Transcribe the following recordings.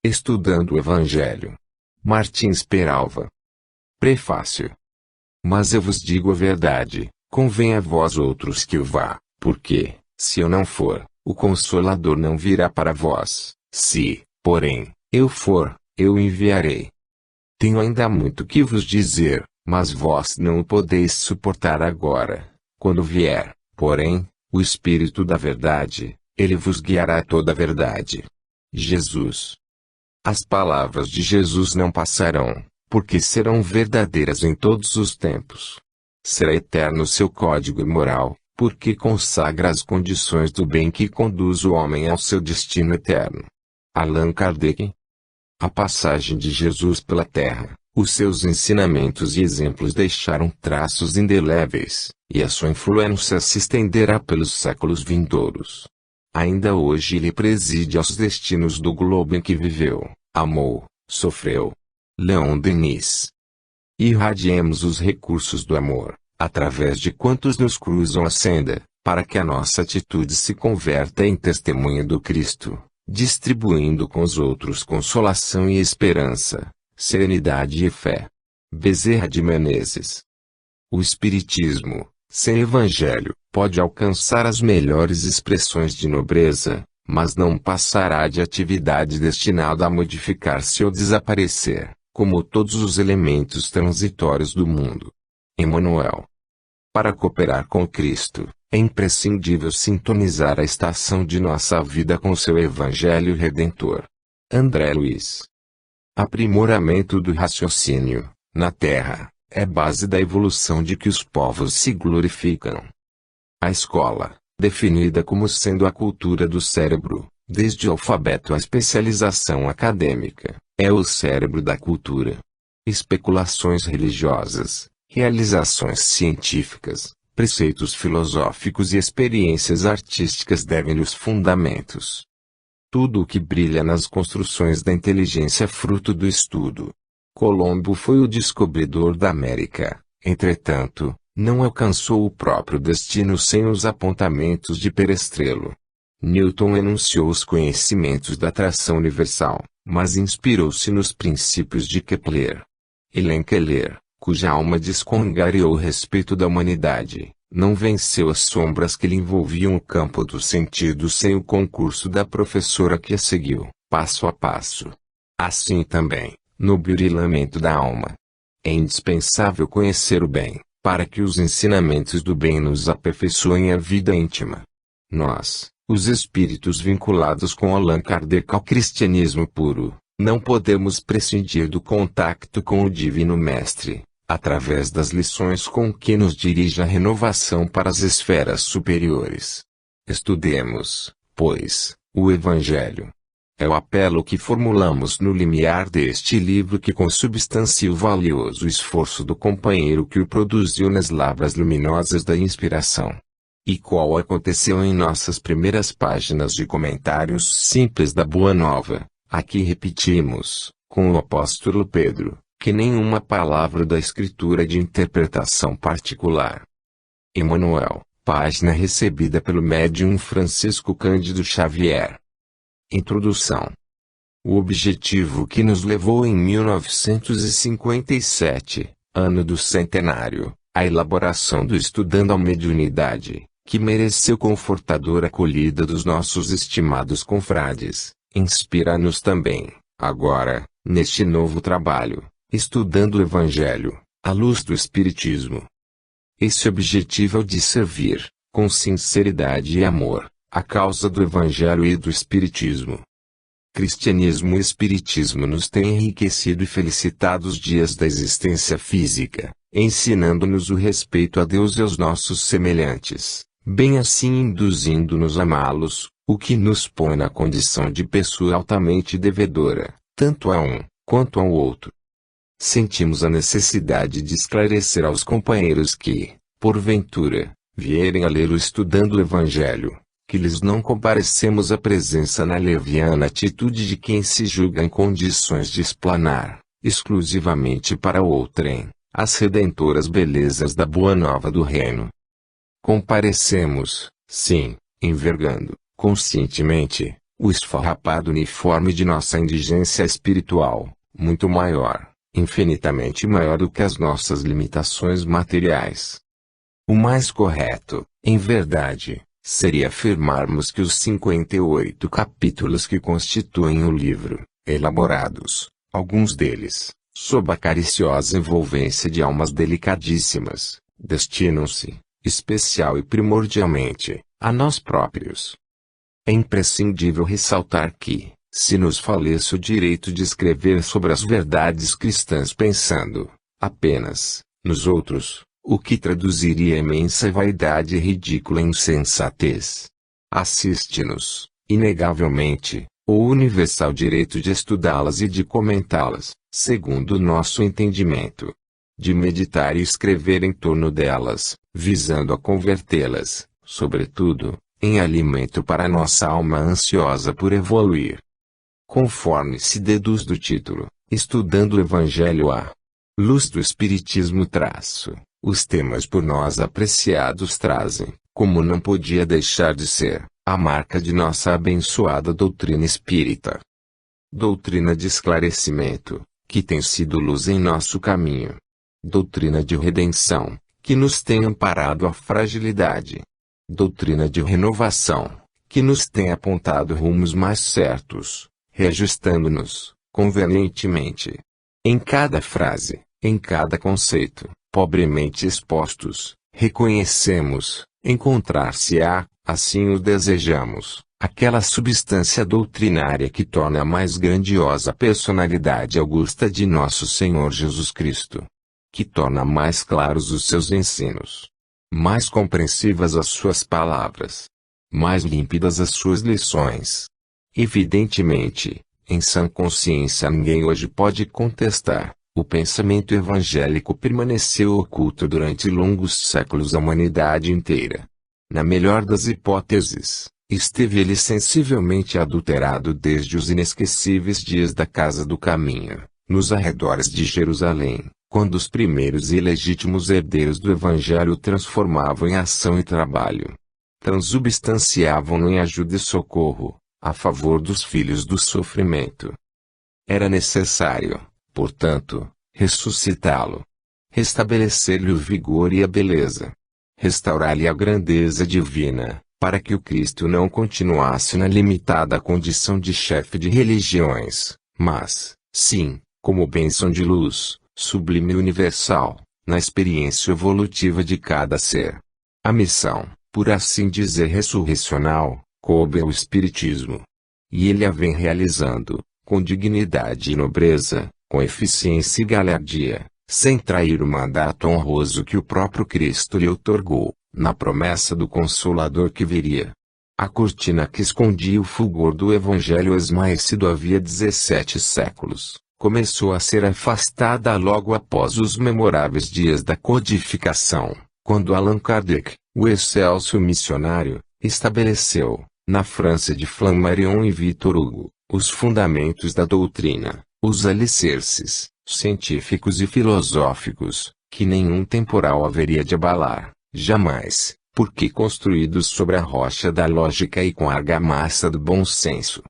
Estudando o Evangelho. Martins Peralva. Prefácio. Mas eu vos digo a verdade, convém a vós outros que eu vá, porque, se eu não for, o Consolador não virá para vós, se, porém, eu for, eu o enviarei. Tenho ainda muito que vos dizer, mas vós não o podeis suportar agora. Quando vier, porém, o Espírito da verdade, ele vos guiará a toda a verdade. Jesus. As palavras de Jesus não passarão, porque serão verdadeiras em todos os tempos. Será eterno seu código moral, porque consagra as condições do bem que conduz o homem ao seu destino eterno. Allan Kardec. A passagem de Jesus pela terra, os seus ensinamentos e exemplos deixaram traços indeléveis, e a sua influência se estenderá pelos séculos vindouros. Ainda hoje ele preside aos destinos do globo em que viveu, amou, sofreu. Leon Denis. Irradiemos os recursos do amor, através de quantos nos cruzam a senda, para que a nossa atitude se converta em testemunha do Cristo, distribuindo com os outros consolação e esperança, serenidade e fé. Bezerra de Menezes. O Espiritismo, sem Evangelho, pode alcançar as melhores expressões de nobreza, mas não passará de atividade destinada a modificar-se ou desaparecer, como todos os elementos transitórios do mundo. Emmanuel. Para cooperar com Cristo, é imprescindível sintonizar a estação de nossa vida com seu Evangelho Redentor. André Luiz. Aprimoramento do raciocínio, na Terra, é base da evolução de que os povos se glorificam. A escola, definida como sendo a cultura do cérebro, desde o alfabeto à especialização acadêmica, é o cérebro da cultura. Especulações religiosas, realizações científicas, preceitos filosóficos e experiências artísticas devem-lhe os fundamentos. Tudo o que brilha nas construções da inteligência é fruto do estudo. Colombo foi o descobridor da América, entretanto, não alcançou o próprio destino sem os apontamentos de Perestrelo. Newton enunciou os conhecimentos da atração universal, mas inspirou-se nos princípios de Kepler. Hélène Keller, cuja alma descongariou o respeito da humanidade, não venceu as sombras que lhe envolviam o campo dos sentidos sem o concurso da professora que a seguiu, passo a passo. Assim também, no burilamento da alma, é indispensável conhecer o bem, para que os ensinamentos do bem nos aperfeiçoem a vida íntima. Nós, os espíritos vinculados com Allan Kardec ao cristianismo puro, não podemos prescindir do contacto com o Divino Mestre, através das lições com que nos dirige a renovação para as esferas superiores. Estudemos, pois, o Evangelho. É o apelo que formulamos no limiar deste livro que consubstancia o valioso esforço do companheiro que o produziu nas lavras luminosas da inspiração. E qual aconteceu em nossas primeiras páginas de comentários simples da Boa Nova, aqui repetimos, com o apóstolo Pedro, que nenhuma palavra da Escritura é de interpretação particular. Emmanuel, página recebida pelo médium Francisco Cândido Xavier. Introdução. O objetivo que nos levou em 1957, ano do centenário, à elaboração do Estudando a Mediunidade, que mereceu confortadora acolhida dos nossos estimados confrades, inspira-nos também, agora, neste novo trabalho, Estudando o Evangelho, à luz do Espiritismo. Esse objetivo é o de servir, com sinceridade e amor, a causa do Evangelho e do Espiritismo. Cristianismo e Espiritismo nos têm enriquecido e felicitado os dias da existência física, ensinando-nos o respeito a Deus e aos nossos semelhantes, bem assim induzindo-nos a amá-los, o que nos põe na condição de pessoa altamente devedora, tanto a um, quanto ao outro. Sentimos a necessidade de esclarecer aos companheiros que, porventura, vierem a ler o Estudando o Evangelho, que lhes não comparecemos à presença na leviana atitude de quem se julga em condições de explanar, exclusivamente para outrem, as redentoras belezas da Boa Nova do Reino. Comparecemos, sim, envergando, conscientemente, o esfarrapado uniforme de nossa indigência espiritual, muito maior, infinitamente maior do que as nossas limitações materiais. O mais correto, em verdade, seria afirmarmos que os 58 capítulos que constituem o livro, elaborados, alguns deles, sob a cariciosa envolvência de almas delicadíssimas, destinam-se, especial e primordialmente, a nós próprios. É imprescindível ressaltar que, se nos falece o direito de escrever sobre as verdades cristãs pensando, apenas, nos outros, o que traduziria imensa vaidade e ridícula insensatez. Assiste-nos, inegavelmente, o universal direito de estudá-las e de comentá-las, segundo o nosso entendimento. De meditar e escrever em torno delas, visando a convertê-las, sobretudo, em alimento para nossa alma ansiosa por evoluir. Conforme se deduz do título, Estudando o Evangelho à Luz do Espiritismo os temas por nós apreciados trazem, como não podia deixar de ser, a marca de nossa abençoada doutrina espírita. Doutrina de esclarecimento, que tem sido luz em nosso caminho. Doutrina de redenção, que nos tem amparado a fragilidade. Doutrina de renovação, que nos tem apontado rumos mais certos, reajustando-nos, convenientemente. Em cada frase, em cada conceito, pobremente expostos, reconhecemos, encontrar-se-á, assim o desejamos, aquela substância doutrinária que torna a mais grandiosa personalidade augusta de nosso Senhor Jesus Cristo. Que torna mais claros os seus ensinos, mais compreensivas as suas palavras, mais límpidas as suas lições. Evidentemente, em sã consciência ninguém hoje pode contestar. O pensamento evangélico permaneceu oculto durante longos séculos à humanidade inteira. Na melhor das hipóteses, esteve ele sensivelmente adulterado desde os inesquecíveis dias da Casa do Caminho, nos arredores de Jerusalém, quando os primeiros e legítimos herdeiros do Evangelho o transformavam em ação e trabalho. Transubstanciavam-no em ajuda e socorro, a favor dos filhos do sofrimento. Era necessário, portanto, ressuscitá-lo. Restabelecer-lhe o vigor e a beleza. Restaurar-lhe a grandeza divina, para que o Cristo não continuasse na limitada condição de chefe de religiões, mas, sim, como bênção de luz, sublime e universal, na experiência evolutiva de cada ser. A missão, por assim dizer ressurrecional, coube ao Espiritismo. E ele a vem realizando, com dignidade e nobreza, com eficiência e galhardia, sem trair o mandato honroso que o próprio Cristo lhe outorgou, na promessa do Consolador que viria. A cortina que escondia o fulgor do Evangelho esmaecido havia 17 séculos, começou a ser afastada logo após os memoráveis dias da codificação, quando Allan Kardec, o excelso missionário, estabeleceu, na França de Flammarion e Victor Hugo, os fundamentos da doutrina, os alicerces, científicos e filosóficos, que nenhum temporal haveria de abalar, jamais, porque construídos sobre a rocha da lógica e com a argamassa do bom senso.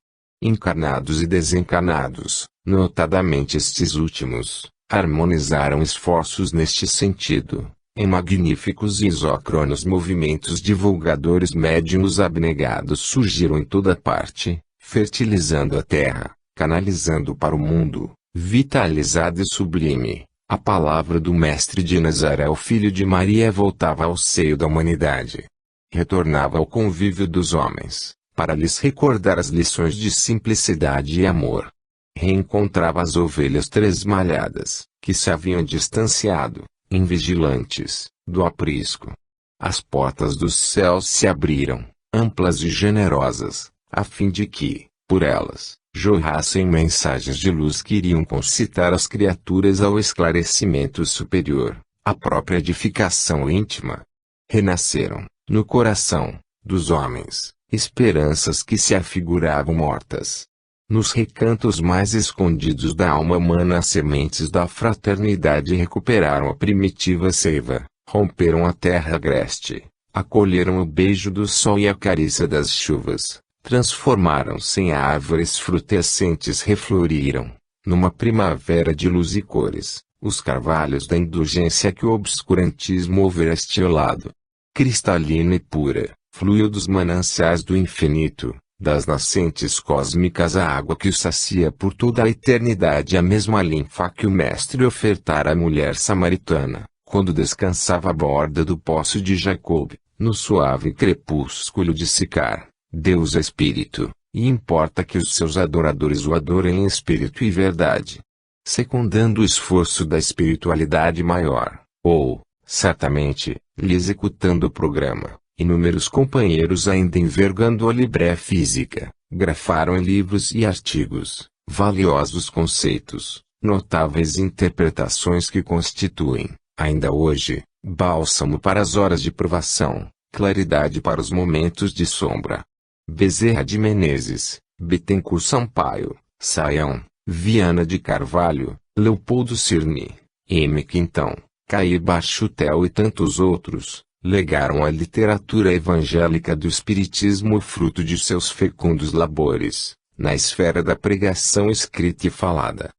Encarnados e desencarnados, notadamente estes últimos, harmonizaram esforços neste sentido, em magníficos e isócronos movimentos divulgadores médiunos abnegados surgiram em toda parte, fertilizando a terra, canalizando para o mundo, vitalizada e sublime, a palavra do Mestre de Nazaré, o Filho de Maria, voltava ao seio da humanidade. Retornava ao convívio dos homens, para lhes recordar as lições de simplicidade e amor. Reencontrava as ovelhas tresmalhadas, que se haviam distanciado, invigilantes, do aprisco. As portas dos céus se abriram, amplas e generosas, a fim de que, por elas, jorrassem mensagens de luz que iriam concitar as criaturas ao esclarecimento superior, à própria edificação íntima. Renasceram, no coração dos homens, esperanças que se afiguravam mortas. Nos recantos mais escondidos da alma humana as sementes da fraternidade recuperaram a primitiva seiva, romperam a terra agreste, acolheram o beijo do sol e a carícia das chuvas, transformaram-se em árvores frutescentes refloriram, numa primavera de luz e cores, os carvalhos da indulgência que o obscurantismo houvera estiolado. Cristalina e pura, fluiu dos mananciais do infinito, das nascentes cósmicas a água que o sacia por toda a eternidade, a mesma linfa que o mestre ofertara à mulher samaritana, quando descansava à borda do poço de Jacob, no suave crepúsculo de Sicar. Deus é espírito, e importa que os seus adoradores o adorem em espírito e verdade. Secundando o esforço da espiritualidade maior, ou, certamente, lhe executando o programa, inúmeros companheiros ainda envergando a libré física, grafaram em livros e artigos, valiosos conceitos, notáveis interpretações que constituem, ainda hoje, bálsamo para as horas de provação, claridade para os momentos de sombra. Bezerra de Menezes, Bittencourt Sampaio, Saião, Viana de Carvalho, Leopoldo Cirne, M. Quintão, Caí Barchutel e tantos outros, legaram à literatura evangélica do Espiritismo o fruto de seus fecundos labores, na esfera da pregação escrita e falada.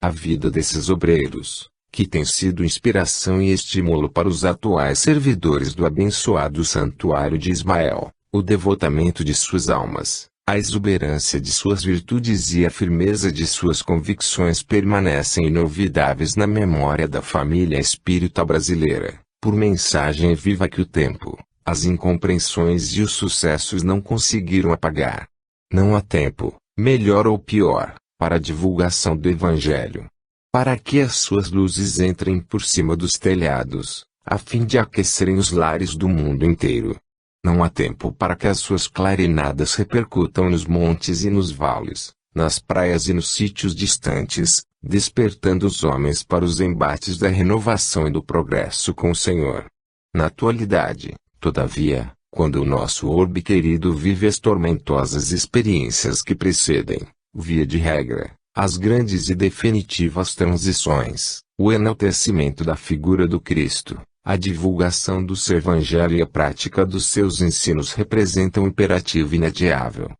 A vida desses obreiros, que tem sido inspiração e estímulo para os atuais servidores do abençoado Santuário de Ismael, o devotamento de suas almas, a exuberância de suas virtudes e a firmeza de suas convicções permanecem inolvidáveis na memória da família espírita brasileira, por mensagem viva que o tempo, as incompreensões e os sucessos não conseguiram apagar. Não há tempo, melhor ou pior, para a divulgação do Evangelho. Para que as suas luzes entrem por cima dos telhados, a fim de aquecerem os lares do mundo inteiro. Não há tempo para que as suas clarinadas repercutam nos montes e nos vales, nas praias e nos sítios distantes, despertando os homens para os embates da renovação e do progresso com o Senhor. Na atualidade, todavia, quando o nosso orbe querido vive as tormentosas experiências que precedem, via de regra, as grandes e definitivas transições, o enaltecimento da figura do Cristo, a divulgação do seu Evangelho e a prática dos seus ensinos representam um imperativo inadiável.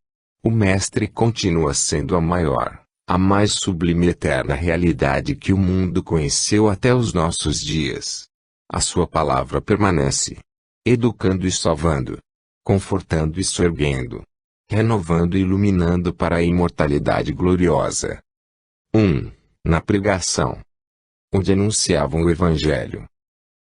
O Mestre continua sendo a maior, a mais sublime e eterna realidade que o mundo conheceu até os nossos dias. A sua palavra permanece, educando e salvando, confortando e soerguendo, renovando e iluminando para a imortalidade gloriosa. 1. Na pregação, onde anunciavam o Evangelho.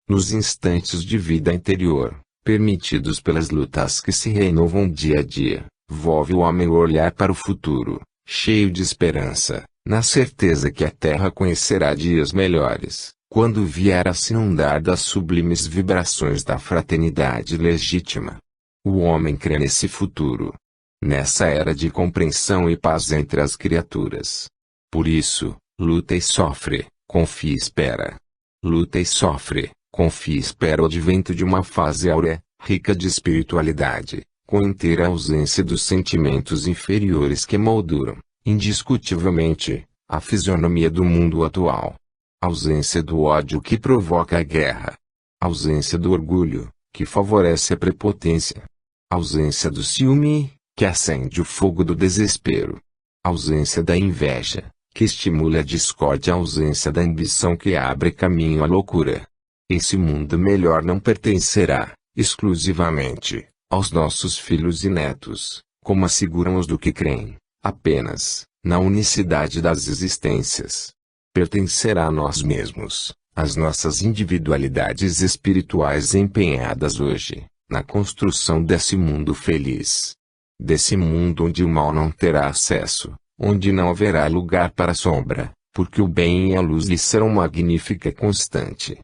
Nos instantes de vida interior, permitidos pelas lutas que se renovam dia a dia, volve o homem o olhar para o futuro, cheio de esperança, na certeza que a terra conhecerá dias melhores, quando vier a se inundar das sublimes vibrações da fraternidade legítima. O homem crê nesse futuro, nessa era de compreensão e paz entre as criaturas. Por isso, luta e sofre, confia e espera. Luta e sofre, confia e espera o advento de uma fase áurea, rica de espiritualidade, com inteira ausência dos sentimentos inferiores que molduram, indiscutivelmente, a fisionomia do mundo atual. Ausência do ódio que provoca a guerra. Ausência do orgulho, que favorece a prepotência. Ausência do ciúme, que acende o fogo do desespero. Ausência da inveja, que estimula a discórdia. Ausência da ambição que abre caminho à loucura. Esse mundo melhor não pertencerá, exclusivamente, aos nossos filhos e netos, como asseguram os do que creem, apenas, na unicidade das existências. Pertencerá a nós mesmos, às nossas individualidades espirituais empenhadas hoje, na construção desse mundo feliz. Desse mundo onde o mal não terá acesso, onde não haverá lugar para a sombra, porque o bem e a luz lhe serão magnífica e constante.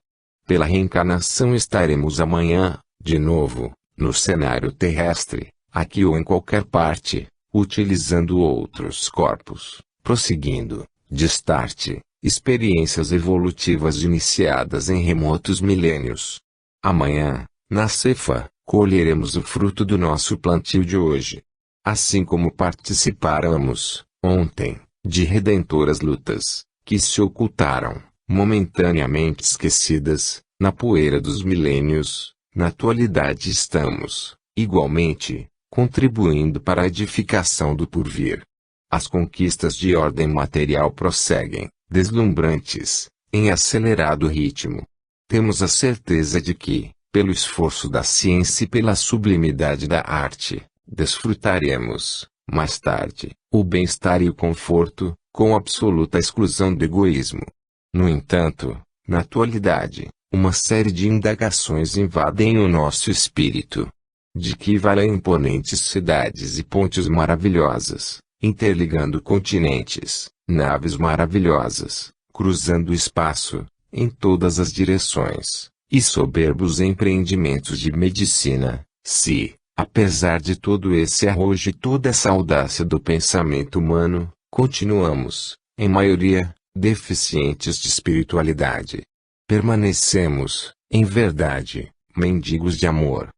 Pela reencarnação estaremos amanhã, de novo, no cenário terrestre, aqui ou em qualquer parte, utilizando outros corpos, prosseguindo, destarte, experiências evolutivas iniciadas em remotos milênios. Amanhã, na cefa, colheremos o fruto do nosso plantio de hoje. Assim como participáramos, ontem, de redentoras lutas, que se ocultaram, momentaneamente esquecidas, na poeira dos milênios, na atualidade estamos, igualmente, contribuindo para a edificação do porvir. As conquistas de ordem material prosseguem, deslumbrantes, em acelerado ritmo. Temos a certeza de que, pelo esforço da ciência e pela sublimidade da arte, desfrutaremos, mais tarde, o bem-estar e o conforto, com absoluta exclusão do egoísmo. No entanto, na atualidade, uma série de indagações invadem o nosso espírito. De que valem imponentes cidades e pontes maravilhosas, interligando continentes, naves maravilhosas, cruzando o espaço, em todas as direções, e soberbos empreendimentos de medicina, se, apesar de todo esse arrojo e toda essa audácia do pensamento humano, continuamos, em maioria, deficientes de espiritualidade. Permanecemos, em verdade, mendigos de amor,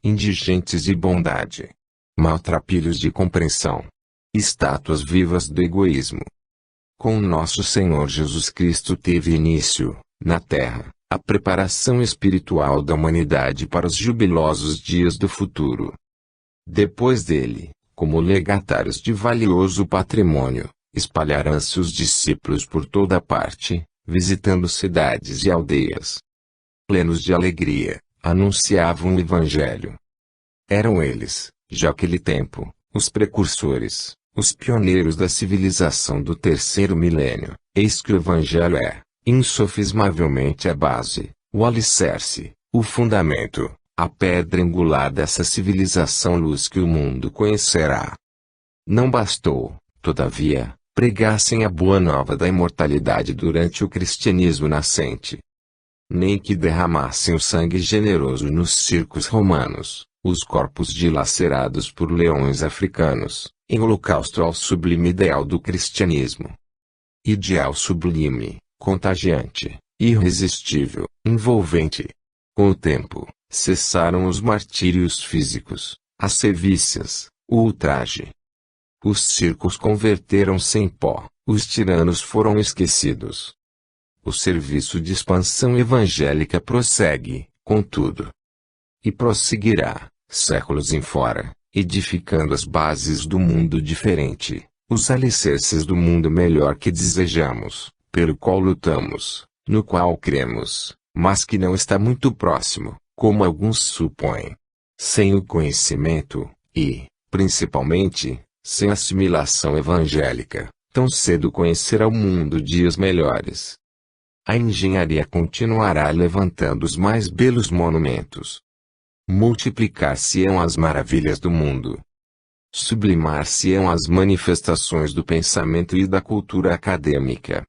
indigentes de bondade, maltrapilhos de compreensão, estátuas vivas do egoísmo. Com nosso Senhor Jesus Cristo teve início, na terra, a preparação espiritual da humanidade para os jubilosos dias do futuro. Depois dele, como legatários de valioso patrimônio, espalharão-se os discípulos por toda parte, visitando cidades e aldeias. Plenos de alegria, anunciavam o Evangelho. Eram eles, já aquele tempo, os precursores, os pioneiros da civilização do terceiro milênio. Eis que o Evangelho é, insofismavelmente a base, o alicerce, o fundamento, a pedra angular dessa civilização luz que o mundo conhecerá. Não bastou, todavia, pregassem a boa nova da imortalidade durante o cristianismo nascente. Nem que derramassem o sangue generoso nos circos romanos, os corpos dilacerados por leões africanos, em holocausto ao sublime ideal do cristianismo. Ideal sublime, contagiante, irresistível, envolvente. Com o tempo, cessaram os martírios físicos, as sevícias, o ultraje. Os circos converteram-se em pó, os tiranos foram esquecidos. O serviço de expansão evangélica prossegue, contudo. E prosseguirá, séculos em fora, edificando as bases do mundo diferente, os alicerces do mundo melhor que desejamos, pelo qual lutamos, no qual cremos, mas que não está muito próximo, como alguns supõem. Sem o conhecimento, e, principalmente, sem assimilação evangélica, tão cedo conhecerá o mundo dias melhores. A engenharia continuará levantando os mais belos monumentos. Multiplicar-se-ão as maravilhas do mundo. Sublimar-se-ão as manifestações do pensamento e da cultura acadêmica.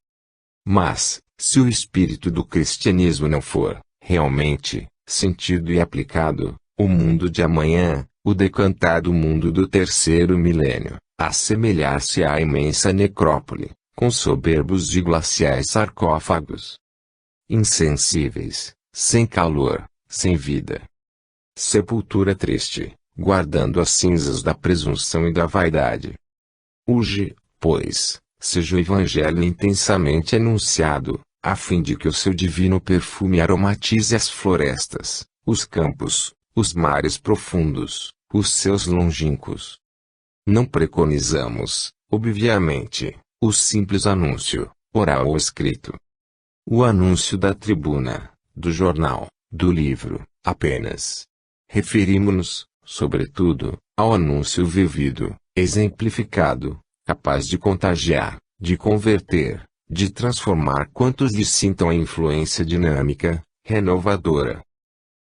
Mas, se o espírito do cristianismo não for, realmente, sentido e aplicado, o mundo de amanhã, o decantado mundo do terceiro milênio, assemelhar-se à imensa necrópole, com soberbos e glaciais sarcófagos. Insensíveis, sem calor, sem vida. Sepultura triste, guardando as cinzas da presunção e da vaidade. Urge, pois, seja o Evangelho intensamente anunciado, a fim de que o seu divino perfume aromatize as florestas, os campos, os mares profundos, os seus longínquos. Não preconizamos, obviamente, o simples anúncio, oral ou escrito. O anúncio da tribuna, do jornal, do livro, apenas. Referimos-nos, sobretudo, ao anúncio vivido, exemplificado, capaz de contagiar, de converter, de transformar quantos lhe sintam a influência dinâmica, renovadora.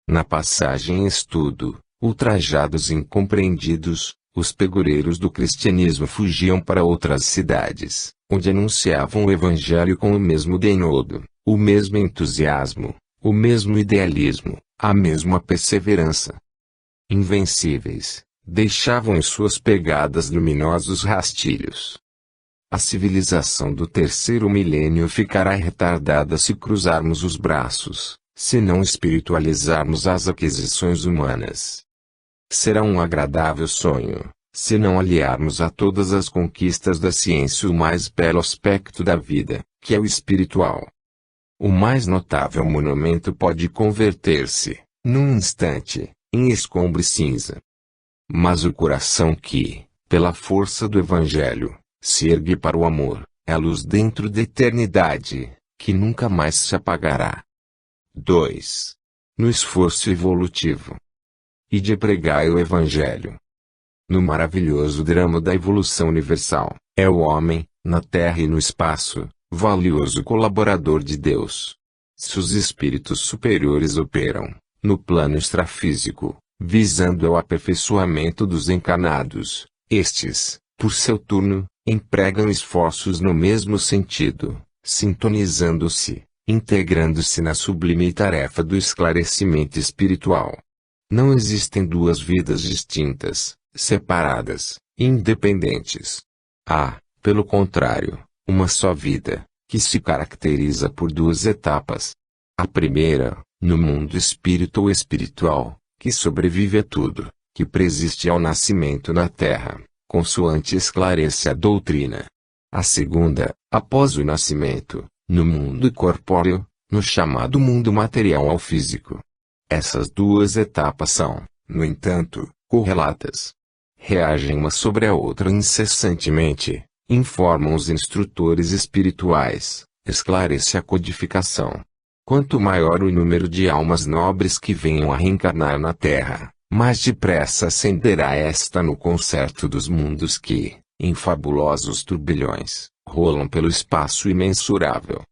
Na passagem em estudo, ultrajados e incompreendidos, os pegureiros do cristianismo fugiam para outras cidades, onde anunciavam o Evangelho com o mesmo denodo, o mesmo entusiasmo, o mesmo idealismo, a mesma perseverança. Invencíveis, deixavam em suas pegadas luminosos rastilhos. A civilização do terceiro milênio ficará retardada se cruzarmos os braços, se não espiritualizarmos as aquisições humanas. Será um agradável sonho, se não aliarmos a todas as conquistas da ciência o mais belo aspecto da vida, que é o espiritual. O mais notável monumento pode converter-se, num instante, em escombro e cinza. Mas o coração que, pela força do Evangelho, se ergue para o amor, é a luz dentro da eternidade, que nunca mais se apagará. 2. No esforço evolutivo. Ide pregai o Evangelho. No maravilhoso drama da evolução universal, é o homem, na terra e no espaço, valioso colaborador de Deus. Se os espíritos superiores operam, no plano extrafísico, visando ao aperfeiçoamento dos encarnados, estes, por seu turno, empregam esforços no mesmo sentido, sintonizando-se, integrando-se na sublime tarefa do esclarecimento espiritual. Não existem duas vidas distintas, separadas, independentes. Há, pelo contrário, uma só vida, que se caracteriza por duas etapas. A primeira, no mundo espírito ou espiritual, que sobrevive a tudo, que presiste ao nascimento na terra, consoante esclarece a doutrina. A segunda, após o nascimento, no mundo corpóreo, no chamado mundo material ou físico. Essas duas etapas são, no entanto, correlatas. Reagem uma sobre a outra incessantemente, informam os instrutores espirituais, esclarece a codificação. Quanto maior o número de almas nobres que venham a reencarnar na Terra, mais depressa ascenderá esta no concerto dos mundos que, em fabulosos turbilhões, rolam pelo espaço imensurável.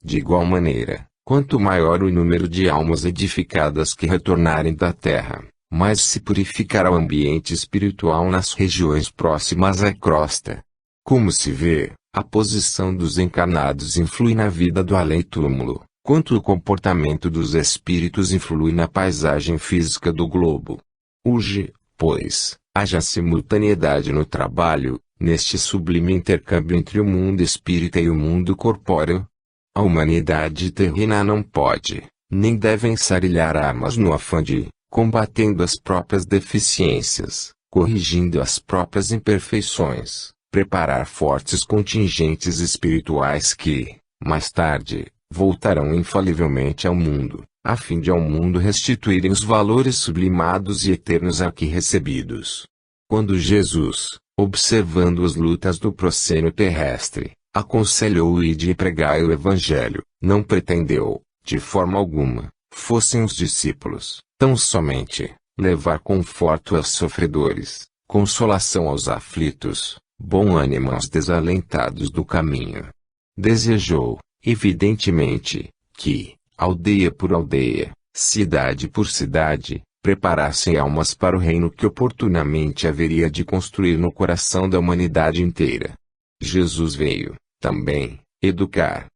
De igual maneira, quanto maior o número de almas edificadas que retornarem da Terra, mais se purificará o ambiente espiritual nas regiões próximas à crosta. Como se vê, a posição dos encarnados influi na vida do além-túmulo, quanto o comportamento dos espíritos influi na paisagem física do globo. Urge, pois, haja simultaneidade no trabalho, neste sublime intercâmbio entre o mundo espírita e o mundo corpóreo. A humanidade terrena não pode, nem deve ensarilhar armas no afã de, combatendo as próprias deficiências, corrigindo as próprias imperfeições, preparar fortes contingentes espirituais que, mais tarde, voltarão infalivelmente ao mundo, a fim de ao mundo restituírem os valores sublimados e eternos aqui recebidos. Quando Jesus, observando as lutas do proscênio terrestre, aconselhou o ide e pregai o Evangelho, não pretendeu, de forma alguma, fossem os discípulos, tão somente, levar conforto aos sofredores, consolação aos aflitos, bom ânimo aos desalentados do caminho. Desejou, evidentemente, que, aldeia por aldeia, cidade por cidade, preparassem almas para o reino que oportunamente haveria de construir no coração da humanidade inteira. Jesus veio, também, educar.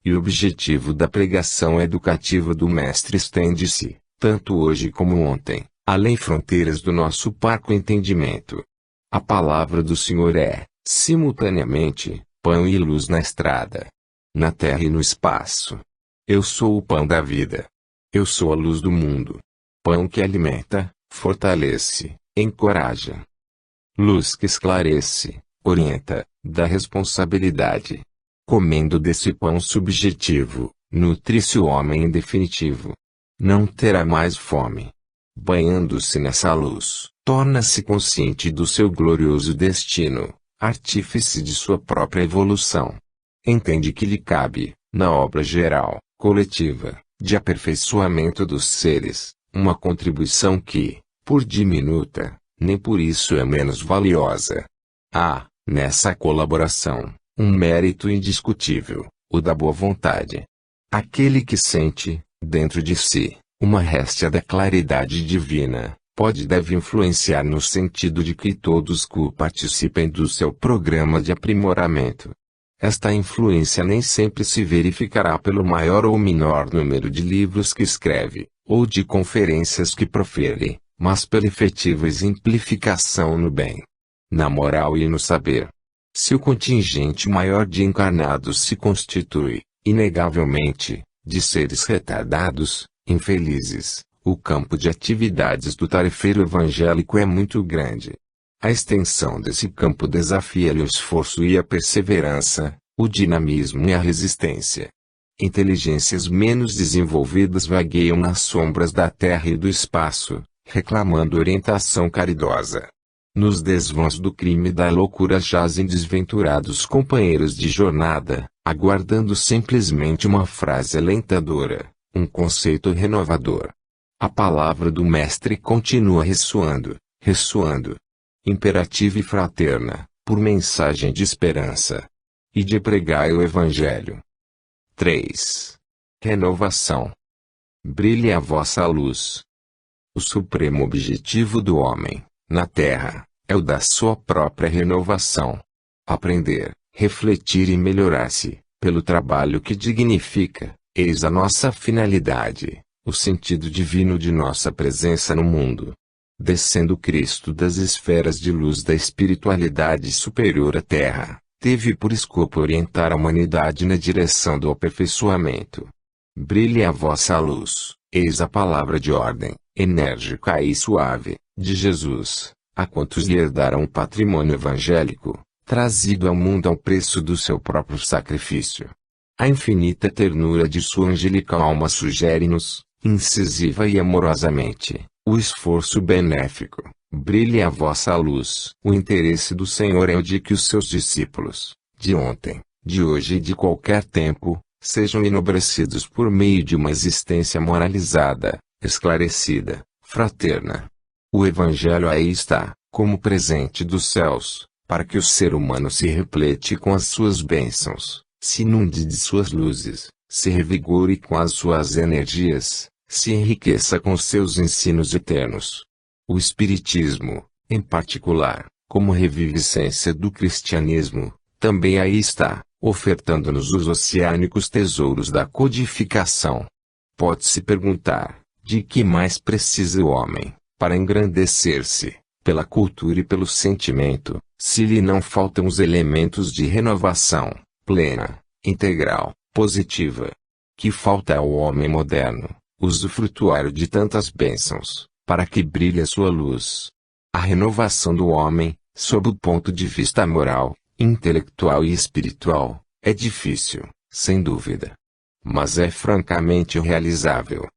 E o objetivo da pregação educativa do Mestre estende-se, tanto hoje como ontem, além fronteiras do nosso parco entendimento. A palavra do Senhor é, simultaneamente, pão e luz na estrada, na terra e no espaço. Eu sou o pão da vida. Eu sou a luz do mundo. Pão que alimenta, fortalece, encoraja. Luz que esclarece, orienta, dá responsabilidade. Comendo desse pão subjetivo, nutre-se o homem em definitivo. Não terá mais fome. Banhando-se nessa luz, torna-se consciente do seu glorioso destino, artífice de sua própria evolução. Entende que lhe cabe, na obra geral, coletiva, de aperfeiçoamento dos seres, uma contribuição que, por diminuta, nem por isso é menos valiosa. Há, nessa colaboração, um mérito indiscutível, o da boa vontade. Aquele que sente, dentro de si, uma réstia da claridade divina, pode e deve influenciar no sentido de que todos participem do seu programa de aprimoramento. Esta influência nem sempre se verificará pelo maior ou menor número de livros que escreve, ou de conferências que profere, mas pela efetiva exemplificação no bem, na moral e no saber. Se o contingente maior de encarnados se constitui, inegavelmente, de seres retardados, infelizes, o campo de atividades do tarefeiro evangélico é muito grande. A extensão desse campo desafia-lhe o esforço e a perseverança, o dinamismo e a resistência. Inteligências menos desenvolvidas vagueiam nas sombras da terra e do espaço, reclamando orientação caridosa, Nos desvãos do crime e da loucura jazem desventurados companheiros de jornada, aguardando simplesmente uma frase alentadora, um conceito renovador. A palavra do Mestre continua ressoando, ressoando. Imperativa e fraterna, por mensagem de esperança. E de pregai o Evangelho. 3. Renovação. Brilhe a vossa luz. O supremo objetivo do homem, na Terra, é o da sua própria renovação. Aprender, refletir e melhorar-se, pelo trabalho que dignifica, eis a nossa finalidade, o sentido divino de nossa presença no mundo. Descendo Cristo das esferas de luz da espiritualidade superior à Terra, teve por escopo orientar a humanidade na direção do aperfeiçoamento. Brilhe a vossa luz, eis a palavra de ordem, enérgica e suave, de Jesus, a quantos lhe herdaram o patrimônio evangélico, trazido ao mundo ao preço do seu próprio sacrifício. A infinita ternura de sua angelical alma sugere-nos, incisiva e amorosamente, o esforço benéfico. Brilhe a vossa luz. O interesse do Senhor é o de que os seus discípulos, de ontem, de hoje e de qualquer tempo, sejam enobrecidos por meio de uma existência moralizada, esclarecida, fraterna. O Evangelho aí está, como presente dos céus, para que o ser humano se replete com as suas bênçãos, se inunde de suas luzes, se revigore com as suas energias, se enriqueça com seus ensinos eternos. O Espiritismo, em particular, como reviviscência do cristianismo, também aí está, ofertando-nos os oceânicos tesouros da codificação. Pode-se perguntar, de que mais precisa o homem, para engrandecer-se, pela cultura e pelo sentimento, se lhe não faltam os elementos de renovação, plena, integral, positiva? Que falta ao homem moderno, usufrutuário de tantas bênçãos, para que brilhe a sua luz? A renovação do homem, sob o ponto de vista moral, intelectual e espiritual, é difícil, sem dúvida. Mas é francamente realizável.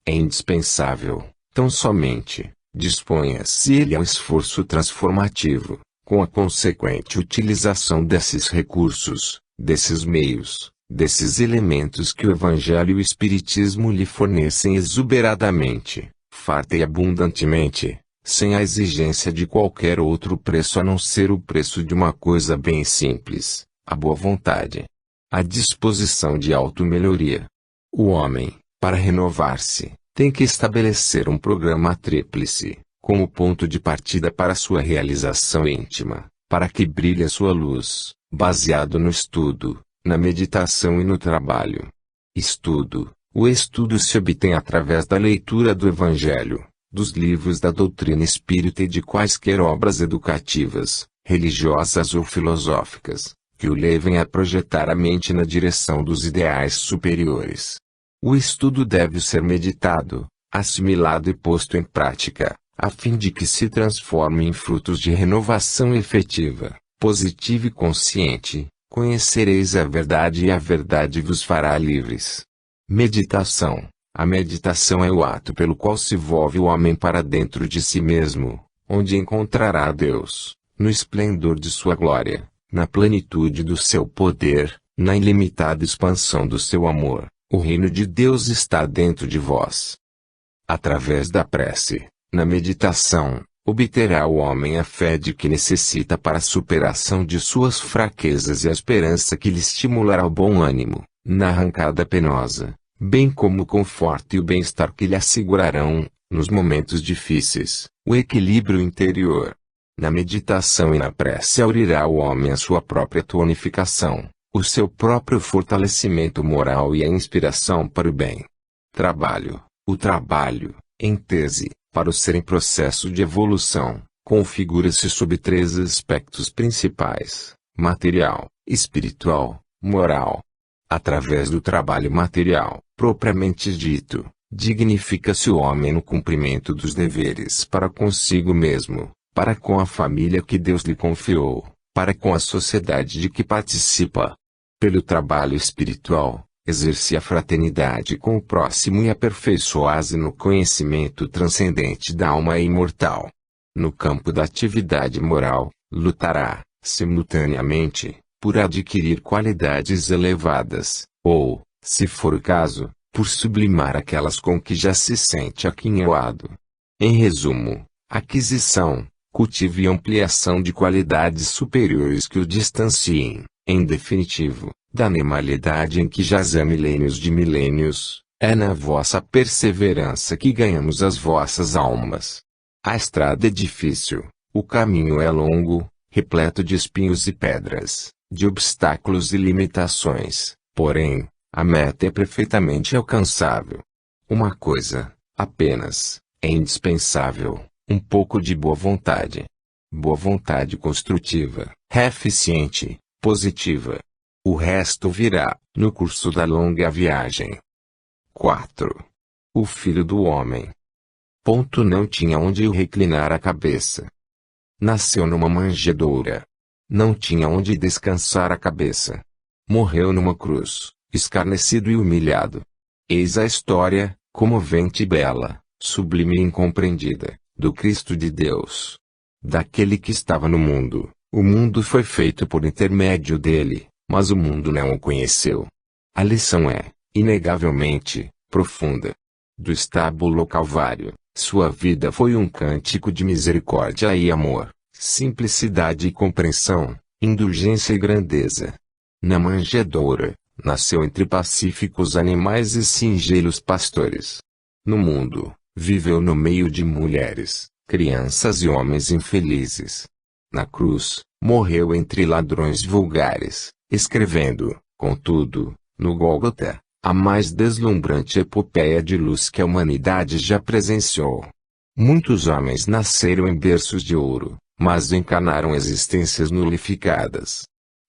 É indispensável, tão somente, disponha-se ele ao esforço transformativo, com a consequente utilização desses recursos, desses meios, desses elementos que o Evangelho e o Espiritismo lhe fornecem exuberadamente, farta e abundantemente, sem a exigência de qualquer outro preço a não ser o preço de uma coisa bem simples, a boa vontade. A disposição de auto-melhoria. O homem, para renovar-se, tem que estabelecer um programa tríplice, como ponto de partida para sua realização íntima, para que brilhe a sua luz, baseado no estudo, na meditação e no trabalho. Estudo. O estudo se obtém através da leitura do Evangelho, dos livros da doutrina espírita e de quaisquer obras educativas, religiosas ou filosóficas, que o levem a projetar a mente na direção dos ideais superiores. O estudo deve ser meditado, assimilado e posto em prática, a fim de que se transforme em frutos de renovação efetiva, positiva e consciente. Conhecereis a verdade e a verdade vos fará livres. Meditação. A meditação é o ato pelo qual se volve o homem para dentro de si mesmo, onde encontrará a Deus, no esplendor de sua glória, na plenitude do seu poder, na ilimitada expansão do seu amor. O reino de Deus está dentro de vós. Através da prece, na meditação, obterá o homem a fé de que necessita para a superação de suas fraquezas e a esperança que lhe estimulará o bom ânimo, na arrancada penosa, bem como o conforto e o bem-estar que lhe assegurarão, nos momentos difíceis, o equilíbrio interior. Na meditação e na prece aurirá o homem a sua própria tonificação, o seu próprio fortalecimento moral e a inspiração para o bem. Trabalho. O trabalho, em tese, para o ser em processo de evolução, configura-se sob três aspectos principais: material, espiritual, moral. Através do trabalho material, propriamente dito, dignifica-se o homem no cumprimento dos deveres para consigo mesmo, para com a família que Deus lhe confiou, para com a sociedade de que participa. Pelo trabalho espiritual, exerce a fraternidade com o próximo e aperfeiçoar-se no conhecimento transcendente da alma imortal. No campo da atividade moral, lutará, simultaneamente, por adquirir qualidades elevadas, ou, se for o caso, por sublimar aquelas com que já se sente aquinhoado. Em resumo, aquisição, cultivo e ampliação de qualidades superiores que o distanciem, em definitivo, da animalidade em que jaz há milênios de milênios. É na vossa perseverança que ganhamos as vossas almas. A estrada é difícil, o caminho é longo, repleto de espinhos e pedras, de obstáculos e limitações, porém, a meta é perfeitamente alcançável. Uma coisa, apenas, é indispensável: um pouco de boa vontade. Boa vontade construtiva, eficiente, positiva. O resto virá, no curso da longa viagem. 4. O Filho do Homem. Não tinha onde reclinar a cabeça. Nasceu numa manjedoura. Não tinha onde descansar a cabeça. Morreu numa cruz, escarnecido e humilhado. Eis a história, comovente e bela, sublime e incompreendida, do Cristo de Deus. Daquele que estava no mundo, o mundo foi feito por intermédio dele, mas o mundo não o conheceu. A lição é, inegavelmente, profunda. Do estábulo ao Calvário, sua vida foi um cântico de misericórdia e amor, simplicidade e compreensão, indulgência e grandeza. Na manjedoura, nasceu entre pacíficos animais e singelos pastores. No mundo, viveu no meio de mulheres, crianças e homens infelizes. Na cruz, morreu entre ladrões vulgares, escrevendo, contudo, no Gólgota, a mais deslumbrante epopeia de luz que a humanidade já presenciou. Muitos homens nasceram em berços de ouro, mas encarnaram existências nulificadas.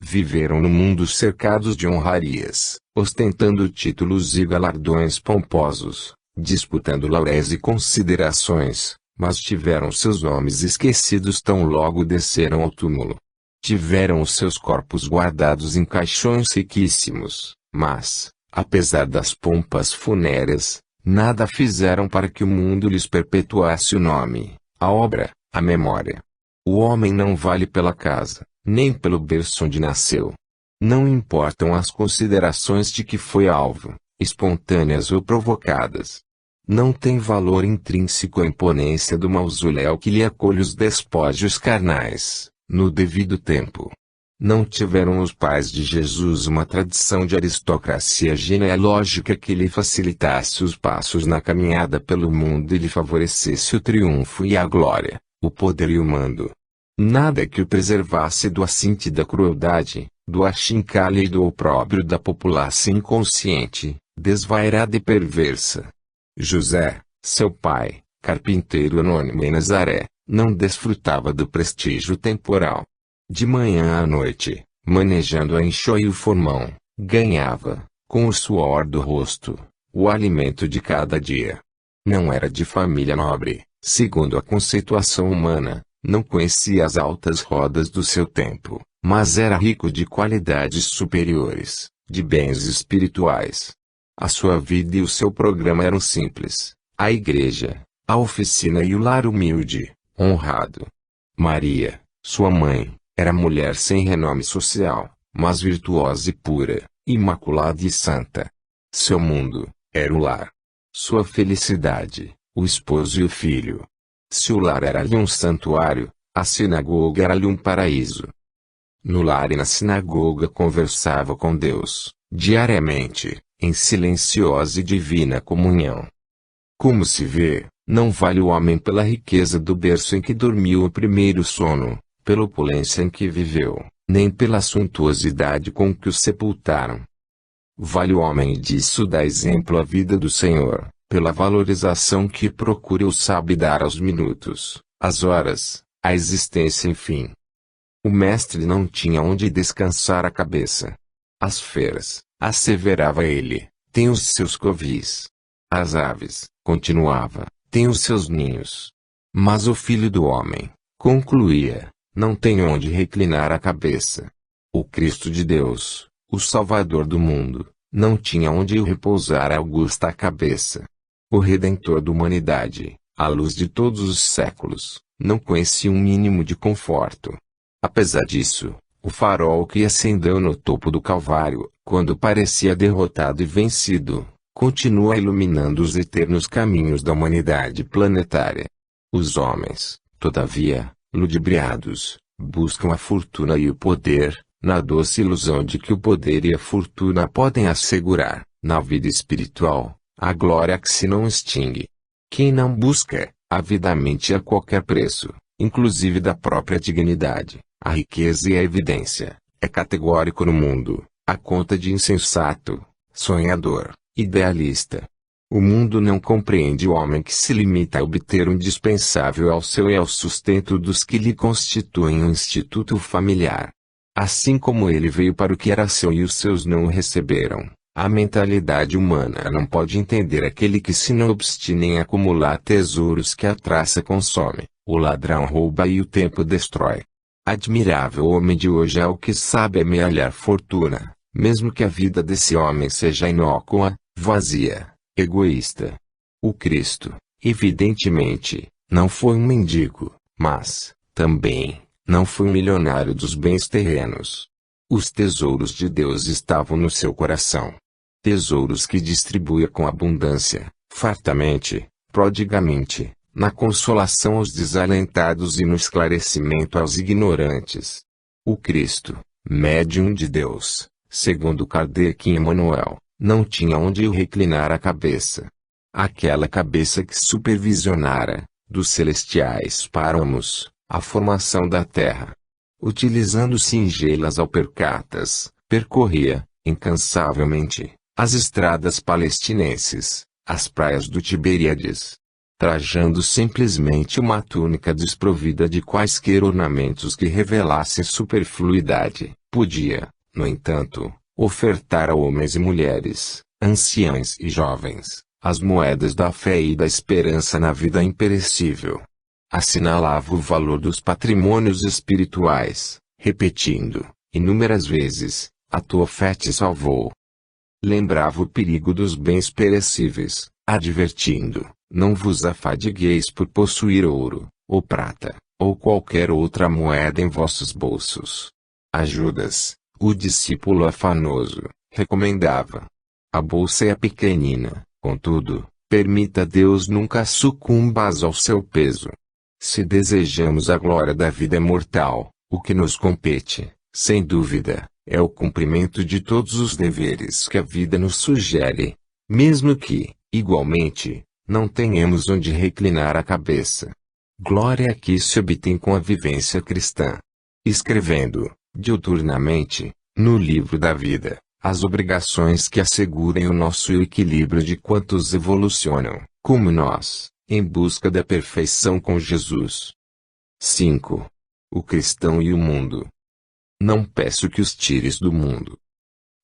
Viveram no mundo cercados de honrarias, ostentando títulos e galardões pomposos, disputando lauréis e considerações, mas tiveram seus nomes esquecidos tão logo desceram ao túmulo. Tiveram os seus corpos guardados em caixões riquíssimos, mas, apesar das pompas funéreas, nada fizeram para que o mundo lhes perpetuasse o nome, a obra, a memória. O homem não vale pela casa, nem pelo berço onde nasceu. Não importam as considerações de que foi alvo, espontâneas ou provocadas. Não tem valor intrínseco a imponência do mausoléu que lhe acolhe os despojos carnais, no devido tempo. Não tiveram os pais de Jesus uma tradição de aristocracia genealógica que lhe facilitasse os passos na caminhada pelo mundo e lhe favorecesse o triunfo e a glória, o poder e o mando. Nada que o preservasse do assinte da crueldade, do achincalhe e do opróbrio da população inconsciente, desvairada e perversa. José, seu pai, carpinteiro anônimo em Nazaré, não desfrutava do prestígio temporal. De manhã à noite, manejando a enxó e o formão, ganhava, com o suor do rosto, o alimento de cada dia. Não era de família nobre, segundo a conceituação humana, não conhecia as altas rodas do seu tempo, mas era rico de qualidades superiores, de bens espirituais. A sua vida e o seu programa eram simples: a igreja, a oficina e o lar humilde, honrado. Maria, sua mãe, era mulher sem renome social, mas virtuosa e pura, imaculada e santa. Seu mundo, era o lar. Sua felicidade, o esposo e o filho. Se o lar era-lhe um santuário, a sinagoga era-lhe um paraíso. No lar e na sinagoga conversava com Deus, diariamente, em silenciosa e divina comunhão. Como se vê, não vale o homem pela riqueza do berço em que dormiu o primeiro sono, pela opulência em que viveu, nem pela suntuosidade com que o sepultaram. Vale o homem, e disso dá exemplo a vida do Senhor, pela valorização que procura ou sabe dar aos minutos, às horas, à existência enfim. O mestre não tinha onde descansar a cabeça. As feras, asseverava ele, têm os seus covis. As aves, continuava, têm os seus ninhos. Mas o Filho do Homem, concluía, não tem onde reclinar a cabeça. O Cristo de Deus, o Salvador do mundo, não tinha onde repousar a augusta cabeça. O Redentor da humanidade, a luz de todos os séculos, não conhecia um mínimo de conforto. Apesar disso, o farol que acendeu no topo do Calvário, quando parecia derrotado e vencido, continua iluminando os eternos caminhos da humanidade planetária. Os homens, todavia, ludibriados, buscam a fortuna e o poder, na doce ilusão de que o poder e a fortuna podem assegurar, na vida espiritual, a glória que se não extingue. Quem não busca, avidamente a qualquer preço, inclusive da própria dignidade, a riqueza e a evidência, é categórico no mundo, à conta de insensato, sonhador, idealista. O mundo não compreende o homem que se limita a obter o indispensável ao seu e ao sustento dos que lhe constituem um instituto familiar. Assim como ele veio para o que era seu e os seus não o receberam, a mentalidade humana não pode entender aquele que se não obstina em acumular tesouros que a traça consome, o ladrão rouba e o tempo destrói. Admirável homem de hoje é o que sabe amealhar fortuna, mesmo que a vida desse homem seja inócua, vazia, egoísta. O Cristo, evidentemente, não foi um mendigo, mas, também, não foi um milionário dos bens terrenos. Os tesouros de Deus estavam no seu coração. Tesouros que distribuía com abundância, fartamente, prodigamente, na consolação aos desalentados e no esclarecimento aos ignorantes. O Cristo, médium de Deus, segundo Kardec e Emmanuel, não tinha onde reclinar a cabeça. Aquela cabeça que supervisionara, dos celestiais páramos, a formação da terra. Utilizando singelas alpercatas, percorria, incansavelmente, as estradas palestinenses, as praias do Tiberíades. Trajando simplesmente uma túnica desprovida de quaisquer ornamentos que revelassem superfluidade, podia, no entanto, ofertar a homens e mulheres, anciãos e jovens, as moedas da fé e da esperança na vida imperecível. Assinalava o valor dos patrimônios espirituais, repetindo, inúmeras vezes, a tua fé te salvou. Lembrava o perigo dos bens perecíveis, advertindo, não vos afadigueis por possuir ouro, ou prata, ou qualquer outra moeda em vossos bolsos. A Judas, o discípulo afanoso, recomendava. A bolsa é pequenina, contudo, permita Deus nunca sucumbas ao seu peso. Se desejamos a glória da vida mortal, o que nos compete, sem dúvida, é o cumprimento de todos os deveres que a vida nos sugere, mesmo que, igualmente, não tenhamos onde reclinar a cabeça. Glória que se obtém com a vivência cristã. Escrevendo, diuturnamente, no livro da vida, as obrigações que assegurem o nosso equilíbrio de quantos evolucionam, como nós, em busca da perfeição com Jesus. 5. O cristão e o mundo. Não peço que os tires do mundo.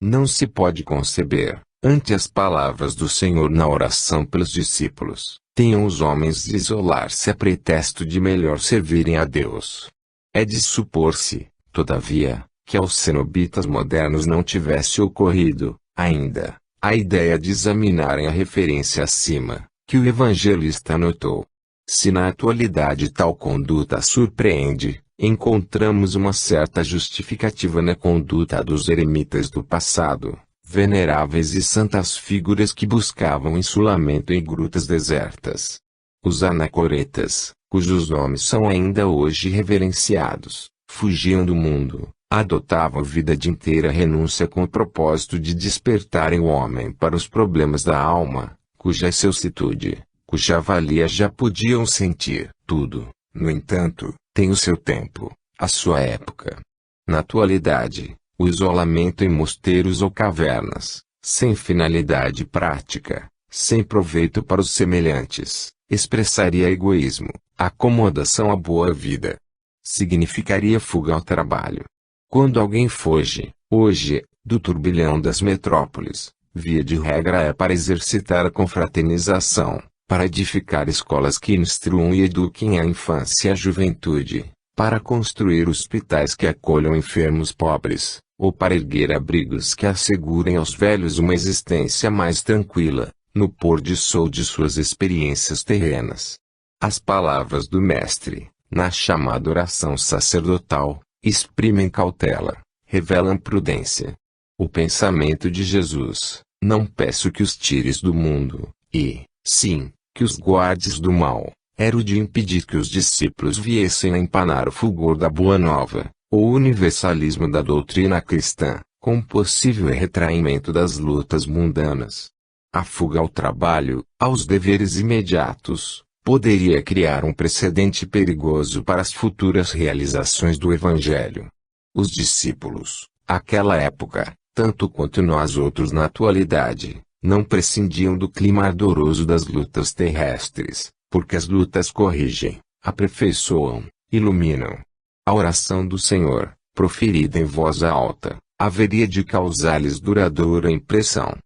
Não se pode conceber, ante as palavras do Senhor na oração pelos discípulos, tenham os homens de isolar-se a pretexto de melhor servirem a Deus. É de supor-se, todavia, que aos cenobitas modernos não tivesse ocorrido, ainda, a ideia de examinarem a referência acima, que o evangelista anotou. Se na atualidade tal conduta surpreende, encontramos uma certa justificativa na conduta dos eremitas do passado, veneráveis e santas figuras que buscavam insulamento em grutas desertas. Os anacoretas, cujos nomes são ainda hoje reverenciados, fugiam do mundo, adotavam vida de inteira renúncia com o propósito de despertarem o homem para os problemas da alma, cuja excelsitude, cuja valia já podiam sentir. Tudo, no entanto, tem o seu tempo, a sua época. Na atualidade, o isolamento em mosteiros ou cavernas, sem finalidade prática, sem proveito para os semelhantes, expressaria egoísmo, acomodação à boa vida. Significaria fuga ao trabalho. Quando alguém foge, hoje, do turbilhão das metrópoles, via de regra é para exercitar a confraternização, para edificar escolas que instruam e eduquem a infância e a juventude, para construir hospitais que acolham enfermos pobres, ou para erguer abrigos que assegurem aos velhos uma existência mais tranquila, no pôr de sol de suas experiências terrenas. As palavras do Mestre, na chamada oração sacerdotal, exprimem cautela, revelam prudência. O pensamento de Jesus: não peço que os tires do mundo, e, sim, que os guardes do mal, era o de impedir que os discípulos viessem a empanar o fulgor da Boa Nova, o universalismo da doutrina cristã, com possível retraimento das lutas mundanas. A fuga ao trabalho, aos deveres imediatos, poderia criar um precedente perigoso para as futuras realizações do Evangelho. Os discípulos, àquela época, tanto quanto nós outros na atualidade, não prescindiam do clima ardoroso das lutas terrestres, porque as lutas corrigem, aperfeiçoam, iluminam. A oração do Senhor, proferida em voz alta, haveria de causar-lhes duradoura impressão.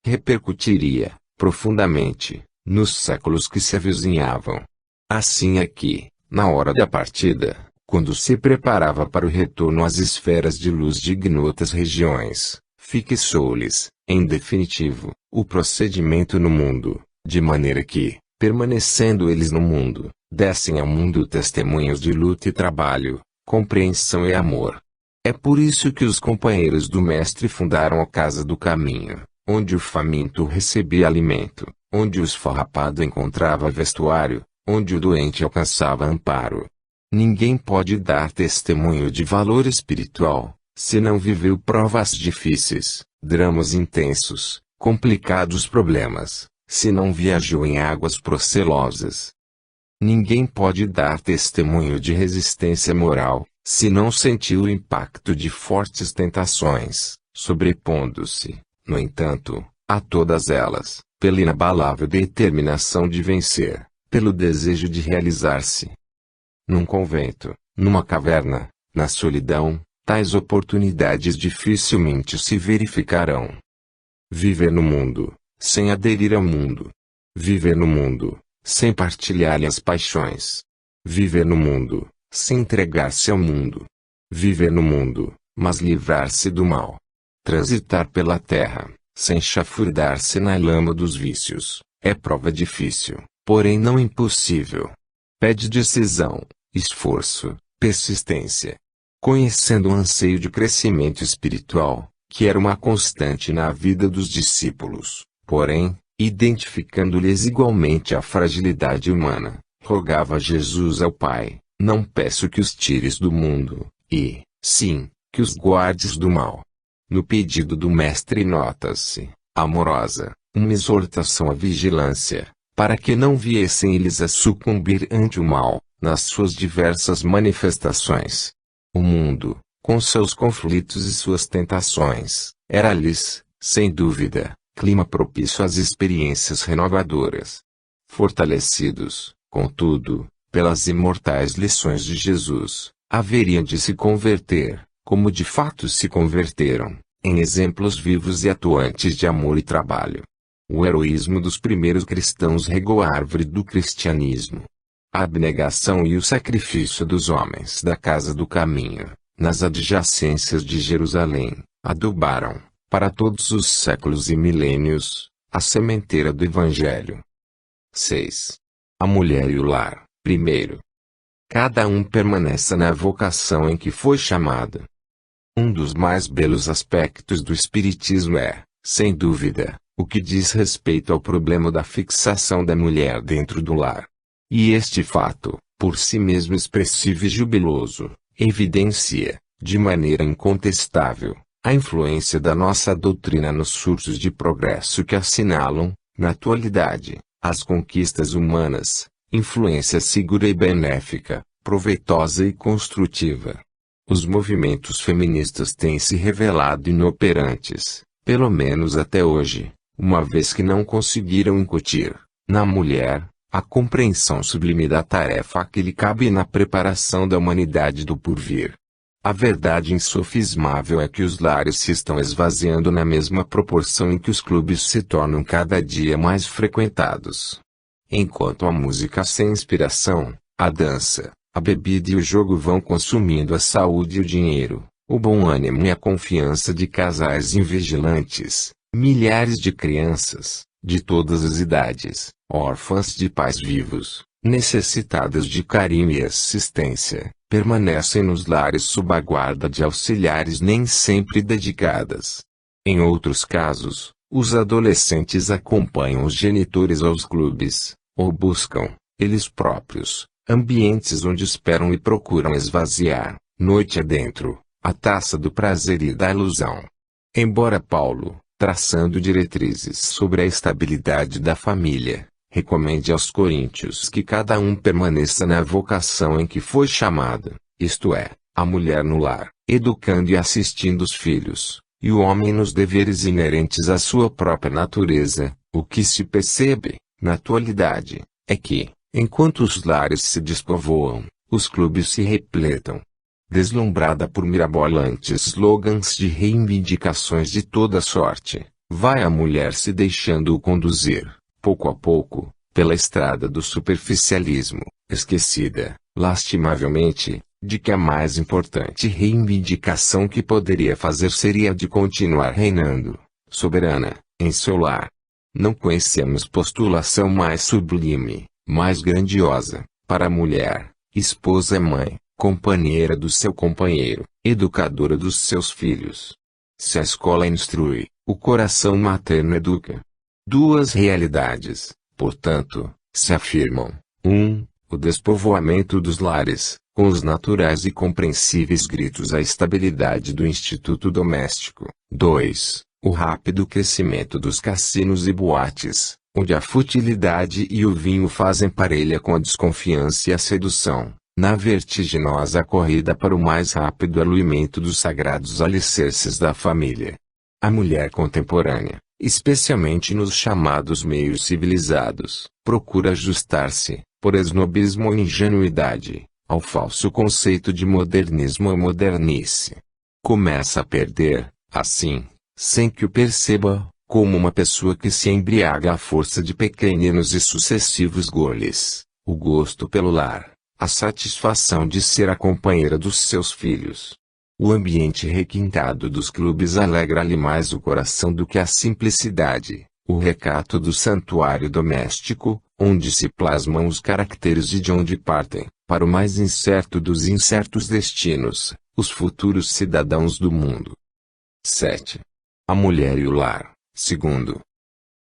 Repercutiria, profundamente, nos séculos que se avizinhavam. Assim é que, na hora da partida, quando se preparava para o retorno às esferas de luz de ignotas regiões, fixou-lhes, em definitivo, o procedimento no mundo, de maneira que, permanecendo eles no mundo, dessem ao mundo testemunhos de luta e trabalho, compreensão e amor. É por isso que os companheiros do Mestre fundaram a Casa do Caminho, onde o faminto recebia alimento, onde o esfarrapado encontrava vestuário, onde o doente alcançava amparo. Ninguém pode dar testemunho de valor espiritual, se não viveu provas difíceis, dramas intensos, complicados problemas, se não viajou em águas procelosas. Ninguém pode dar testemunho de resistência moral, se não sentiu o impacto de fortes tentações, sobrepondo-se, no entanto, a todas elas, pela inabalável determinação de vencer, pelo desejo de realizar-se. Num convento, numa caverna, na solidão, tais oportunidades dificilmente se verificarão. Viver no mundo, sem aderir ao mundo. Viver no mundo, sem partilhar-lhe as paixões. Viver no mundo, sem entregar-se ao mundo. Viver no mundo, mas livrar-se do mal. Transitar pela terra, sem chafurdar-se na lama dos vícios, é prova difícil, porém não impossível. Pede decisão, esforço, persistência. Conhecendo o anseio de crescimento espiritual, que era uma constante na vida dos discípulos, porém, identificando-lhes igualmente a fragilidade humana, rogava Jesus ao Pai: não peço que os tires do mundo, e, sim, que os guardes do mal. No pedido do Mestre nota-se, amorosa, uma exortação à vigilância, para que não viessem eles a sucumbir ante o mal, nas suas diversas manifestações. O mundo, com seus conflitos e suas tentações, era-lhes, sem dúvida, clima propício às experiências renovadoras. Fortalecidos, contudo, pelas imortais lições de Jesus, haveriam de se converter, como de fato se converteram, em exemplos vivos e atuantes de amor e trabalho. O heroísmo dos primeiros cristãos regou a árvore do cristianismo. A abnegação e o sacrifício dos homens da Casa do Caminho, nas adjacências de Jerusalém, adubaram, para todos os séculos e milênios, a sementeira do Evangelho. 6. A mulher e o lar, primeiro. Cada um permaneça na vocação em que foi chamado. Um dos mais belos aspectos do Espiritismo é, sem dúvida, o que diz respeito ao problema da fixação da mulher dentro do lar. E este fato, por si mesmo expressivo e jubiloso, evidencia, de maneira incontestável, a influência da nossa doutrina nos surtos de progresso que assinalam, na atualidade, as conquistas humanas, influência segura e benéfica, proveitosa e construtiva. Os movimentos feministas têm se revelado inoperantes, pelo menos até hoje, uma vez que não conseguiram incutir, na mulher, a compreensão sublime da tarefa que lhe cabe na preparação da humanidade do porvir. A verdade insofismável é que os lares se estão esvaziando na mesma proporção em que os clubes se tornam cada dia mais frequentados. Enquanto a música sem inspiração, a dança, a bebida e o jogo vão consumindo a saúde e o dinheiro, o bom ânimo e a confiança de casais invigilantes, milhares de crianças, de todas as idades, órfãs de pais vivos, necessitadas de carinho e assistência, permanecem nos lares sob a guarda de auxiliares nem sempre dedicadas. Em outros casos, os adolescentes acompanham os genitores aos clubes, ou buscam, eles próprios, ambientes onde esperam e procuram esvaziar, noite adentro, a taça do prazer e da ilusão. Embora Paulo, traçando diretrizes sobre a estabilidade da família, recomende aos coríntios que cada um permaneça na vocação em que foi chamado, isto é, a mulher no lar, educando e assistindo os filhos, e o homem nos deveres inerentes à sua própria natureza, o que se percebe, na atualidade, é que, enquanto os lares se despovoam, os clubes se repletam. Deslumbrada por mirabolantes slogans de reivindicações de toda sorte, vai a mulher se deixando conduzir, pouco a pouco, pela estrada do superficialismo, esquecida, lastimavelmente, de que a mais importante reivindicação que poderia fazer seria a de continuar reinando, soberana, em seu lar. Não conhecemos postulação mais sublime, mais grandiosa, para a mulher, esposa e mãe, companheira do seu companheiro, educadora dos seus filhos. Se a escola instrui, o coração materno educa. Duas realidades, portanto, se afirmam. 1. O despovoamento dos lares, com os naturais e compreensíveis gritos à estabilidade do instituto doméstico. 2. O rápido crescimento dos cassinos e boates, onde a futilidade e o vinho fazem parelha com a desconfiança e a sedução, na vertiginosa corrida para o mais rápido aluimento dos sagrados alicerces da família. A mulher contemporânea, especialmente nos chamados meios civilizados, procura ajustar-se, por esnobismo ou ingenuidade, ao falso conceito de modernismo ou modernice. Começa a perder, assim, sem que o perceba, como uma pessoa que se embriaga à força de pequeninos e sucessivos goles, o gosto pelo lar, a satisfação de ser a companheira dos seus filhos. O ambiente requintado dos clubes alegra-lhe mais o coração do que a simplicidade, o recato do santuário doméstico, onde se plasmam os caracteres e de onde partem, para o mais incerto dos incertos destinos, os futuros cidadãos do mundo. 7. A mulher e o lar. Segundo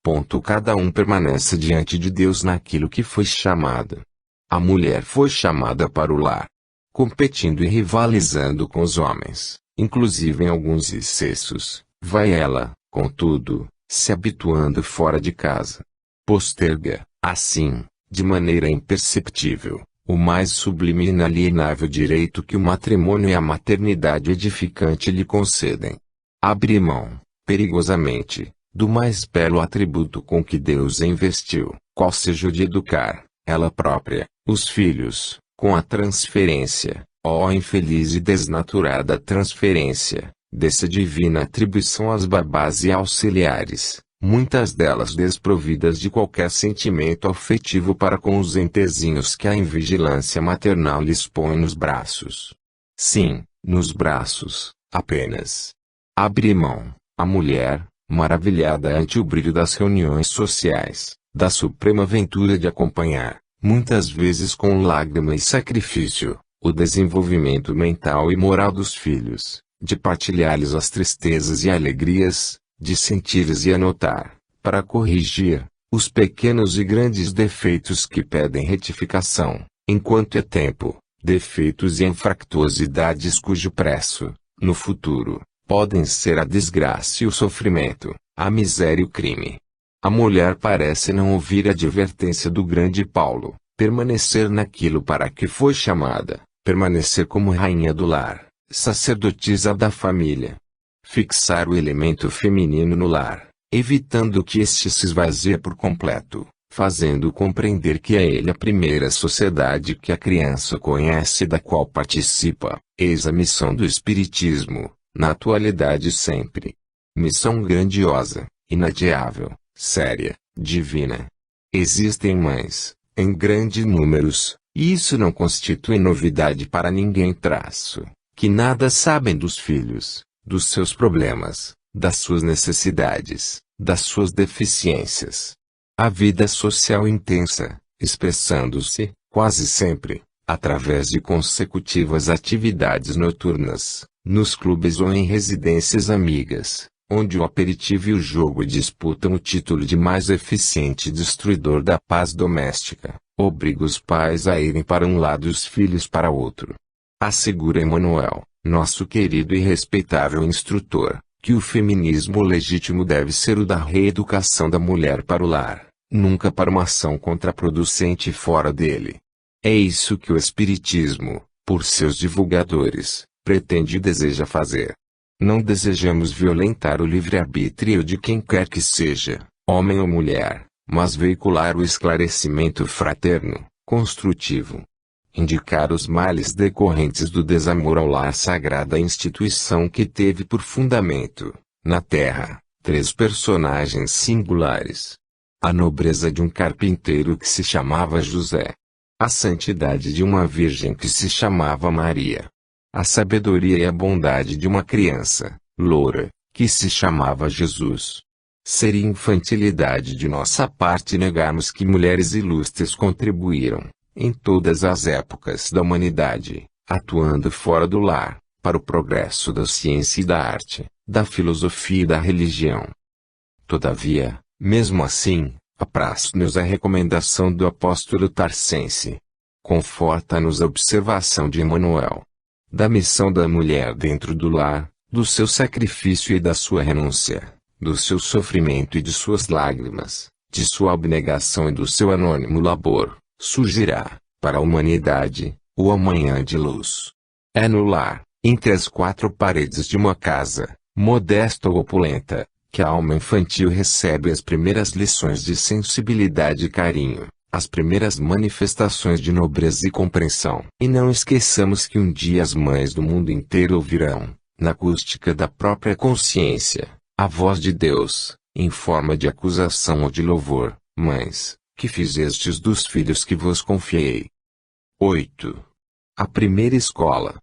ponto, cada um permanece diante de Deus naquilo que foi chamado. A mulher foi chamada para o lar, competindo e rivalizando com os homens, inclusive em alguns excessos, vai ela, contudo, se habituando fora de casa. Posterga, assim, de maneira imperceptível, o mais sublime e inalienável direito que o matrimônio e a maternidade edificante lhe concedem. Abre mão, perigosamente, do mais belo atributo com que Deus a investiu, qual seja o de educar, ela própria, os filhos, com a transferência, ó infeliz e desnaturada transferência, dessa divina atribuição às babás e auxiliares, muitas delas desprovidas de qualquer sentimento afetivo para com os entezinhos que a invigilância maternal lhes põe nos braços. Sim, nos braços, apenas. Abre mão, a mulher, maravilhada ante o brilho das reuniões sociais, da suprema ventura de acompanhar, muitas vezes com lágrima e sacrifício, o desenvolvimento mental e moral dos filhos, de partilhar-lhes as tristezas e alegrias, de sentir-lhes e anotar, para corrigir, os pequenos e grandes defeitos que pedem retificação, enquanto é tempo, defeitos e infractuosidades cujo preço, no futuro, podem ser a desgraça e o sofrimento, a miséria e o crime. A mulher parece não ouvir a advertência do grande Paulo, permanecer naquilo para que foi chamada, permanecer como rainha do lar, sacerdotisa da família. Fixar o elemento feminino no lar, evitando que este se esvazie por completo, fazendo compreender que é ele a primeira sociedade que a criança conhece e da qual participa, eis a missão do Espiritismo, na atualidade sempre. Missão grandiosa, inadiável, séria, divina. Existem mães, em grandes números, e isso não constitui novidade para ninguém que nada sabem dos filhos, dos seus problemas, das suas necessidades, das suas deficiências. A vida social intensa, expressando-se, quase sempre, através de consecutivas atividades noturnas, nos clubes ou em residências amigas, onde o aperitivo e o jogo disputam o título de mais eficiente destruidor da paz doméstica, obriga os pais a irem para um lado e os filhos para outro. Assegura Emmanuel, nosso querido e respeitável instrutor, que o feminismo legítimo deve ser o da reeducação da mulher para o lar, nunca para uma ação contraproducente fora dele. É isso que o Espiritismo, por seus divulgadores, pretende e deseja fazer. Não desejamos violentar o livre-arbítrio de quem quer que seja, homem ou mulher, mas veicular o esclarecimento fraterno, construtivo. Indicar os males decorrentes do desamor ao lar, sagrada instituição que teve por fundamento, na Terra, 3 personagens singulares. A nobreza de um carpinteiro que se chamava José. A santidade de uma virgem que se chamava Maria. A sabedoria e a bondade de uma criança, loura, que se chamava Jesus. Seria infantilidade de nossa parte negarmos que mulheres ilustres contribuíram, em todas as épocas da humanidade, atuando fora do lar, para o progresso da ciência e da arte, da filosofia e da religião. Todavia, mesmo assim, apraz-nos a recomendação do apóstolo Tarcense. Conforta-nos a observação de Emmanuel. Da missão da mulher dentro do lar, do seu sacrifício e da sua renúncia, do seu sofrimento e de suas lágrimas, de sua abnegação e do seu anônimo labor, surgirá, para a humanidade, o amanhã de luz. É no lar, entre as 4 paredes de uma casa, modesta ou opulenta, que a alma infantil recebe as primeiras lições de sensibilidade e carinho, as primeiras manifestações de nobreza e compreensão. E não esqueçamos que um dia as mães do mundo inteiro ouvirão, na acústica da própria consciência, a voz de Deus, em forma de acusação ou de louvor: mães, que fizestes dos filhos que vos confiei. 8. A primeira escola.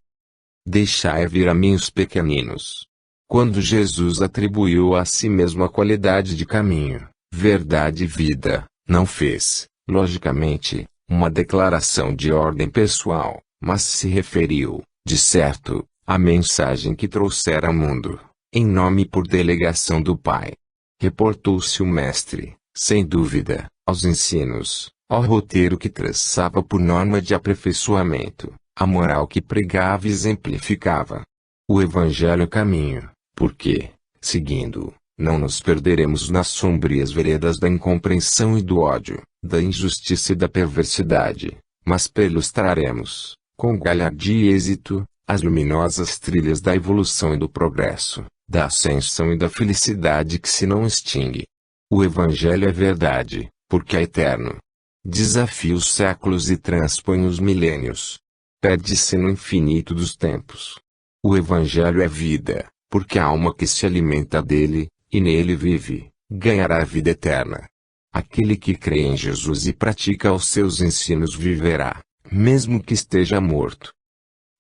Deixai vir a mim os pequeninos. Quando Jesus atribuiu a si mesmo a qualidade de caminho, verdade e vida, não fez, logicamente, uma declaração de ordem pessoal, mas se referiu, de certo, à mensagem que trouxera ao mundo, em nome e por delegação do Pai. Reportou-se o Mestre, sem dúvida, aos ensinos, ao roteiro que traçava por norma de aperfeiçoamento, a moral que pregava e exemplificava. O Evangelho caminho, porque, seguindo-o, não nos perderemos nas sombrias veredas da incompreensão e do ódio, da injustiça e da perversidade, mas perlustraremos, com galhardia e êxito, as luminosas trilhas da evolução e do progresso, da ascensão e da felicidade que se não extingue. O Evangelho é verdade, porque é eterno. Desafia os séculos e transpõe os milênios. Perde-se no infinito dos tempos. O Evangelho é vida, porque a alma que se alimenta dele, e nele vive, ganhará a vida eterna. Aquele que crê em Jesus e pratica os seus ensinos viverá, mesmo que esteja morto.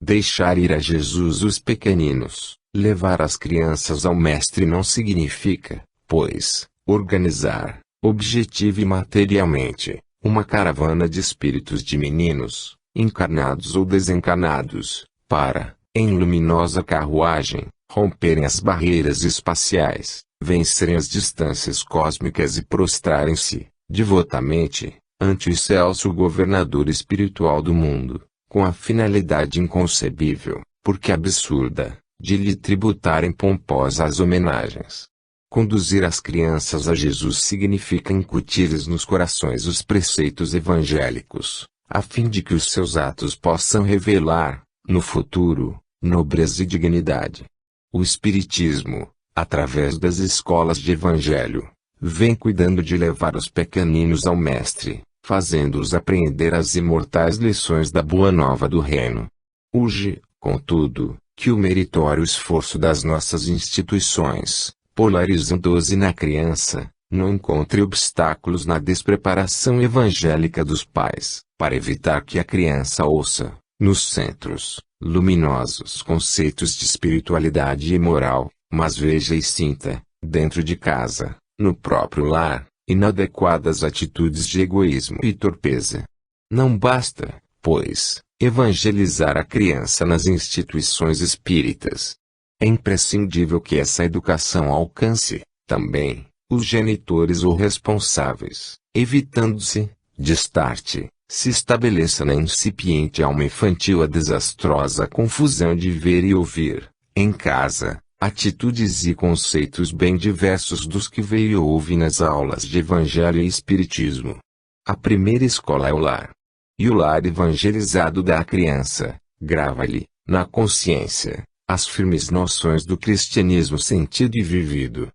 Deixar ir a Jesus os pequeninos, levar as crianças ao Mestre não significa, pois, organizar, objetiva e materialmente, uma caravana de espíritos de meninos, encarnados ou desencarnados, para, em luminosa carruagem, romperem as barreiras espaciais, vencerem as distâncias cósmicas e prostrarem-se, devotamente, ante o excelso governador espiritual do mundo, com a finalidade inconcebível, porque absurda, de lhe tributarem pomposas homenagens. Conduzir as crianças a Jesus significa incutir-lhes nos corações os preceitos evangélicos, a fim de que os seus atos possam revelar, no futuro, nobreza e dignidade. O Espiritismo, através das escolas de Evangelho, vem cuidando de levar os pequeninos ao Mestre, fazendo-os apreender as imortais lições da Boa Nova do Reino. Urge, contudo, que o meritório esforço das nossas instituições, polarizando-os na criança, não encontre obstáculos na despreparação evangélica dos pais, para evitar que a criança ouça, nos centros, luminosos conceitos de espiritualidade e moral, mas veja e sinta, dentro de casa, no próprio lar, inadequadas atitudes de egoísmo e torpeza. Não basta, pois, evangelizar a criança nas instituições espíritas. É imprescindível que essa educação alcance, também, os genitores ou responsáveis, evitando-se, de start, se estabeleça na incipiente alma infantil a desastrosa confusão de ver e ouvir, em casa, atitudes e conceitos bem diversos dos que veio e ouve nas aulas de Evangelho e Espiritismo. A primeira escola é o lar. E o lar evangelizado dá à criança, grava-lhe, na consciência, as firmes noções do cristianismo sentido e vivido.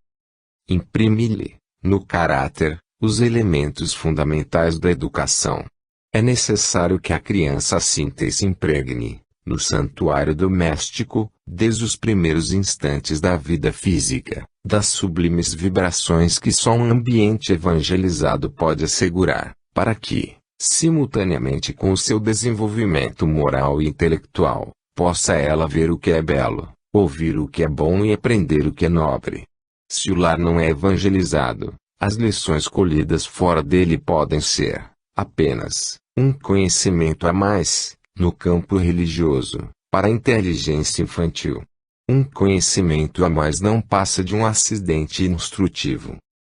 Imprime-lhe, no caráter, os elementos fundamentais da educação. É necessário que a criança sinta e se impregne, no santuário doméstico, desde os primeiros instantes da vida física, das sublimes vibrações que só um ambiente evangelizado pode assegurar, para que, simultaneamente com o seu desenvolvimento moral e intelectual, possa ela ver o que é belo, ouvir o que é bom e aprender o que é nobre. Se o lar não é evangelizado, as lições colhidas fora dele podem ser, apenas, um conhecimento a mais, no campo religioso, para a inteligência infantil. Um conhecimento a mais não passa de um acidente instrutivo.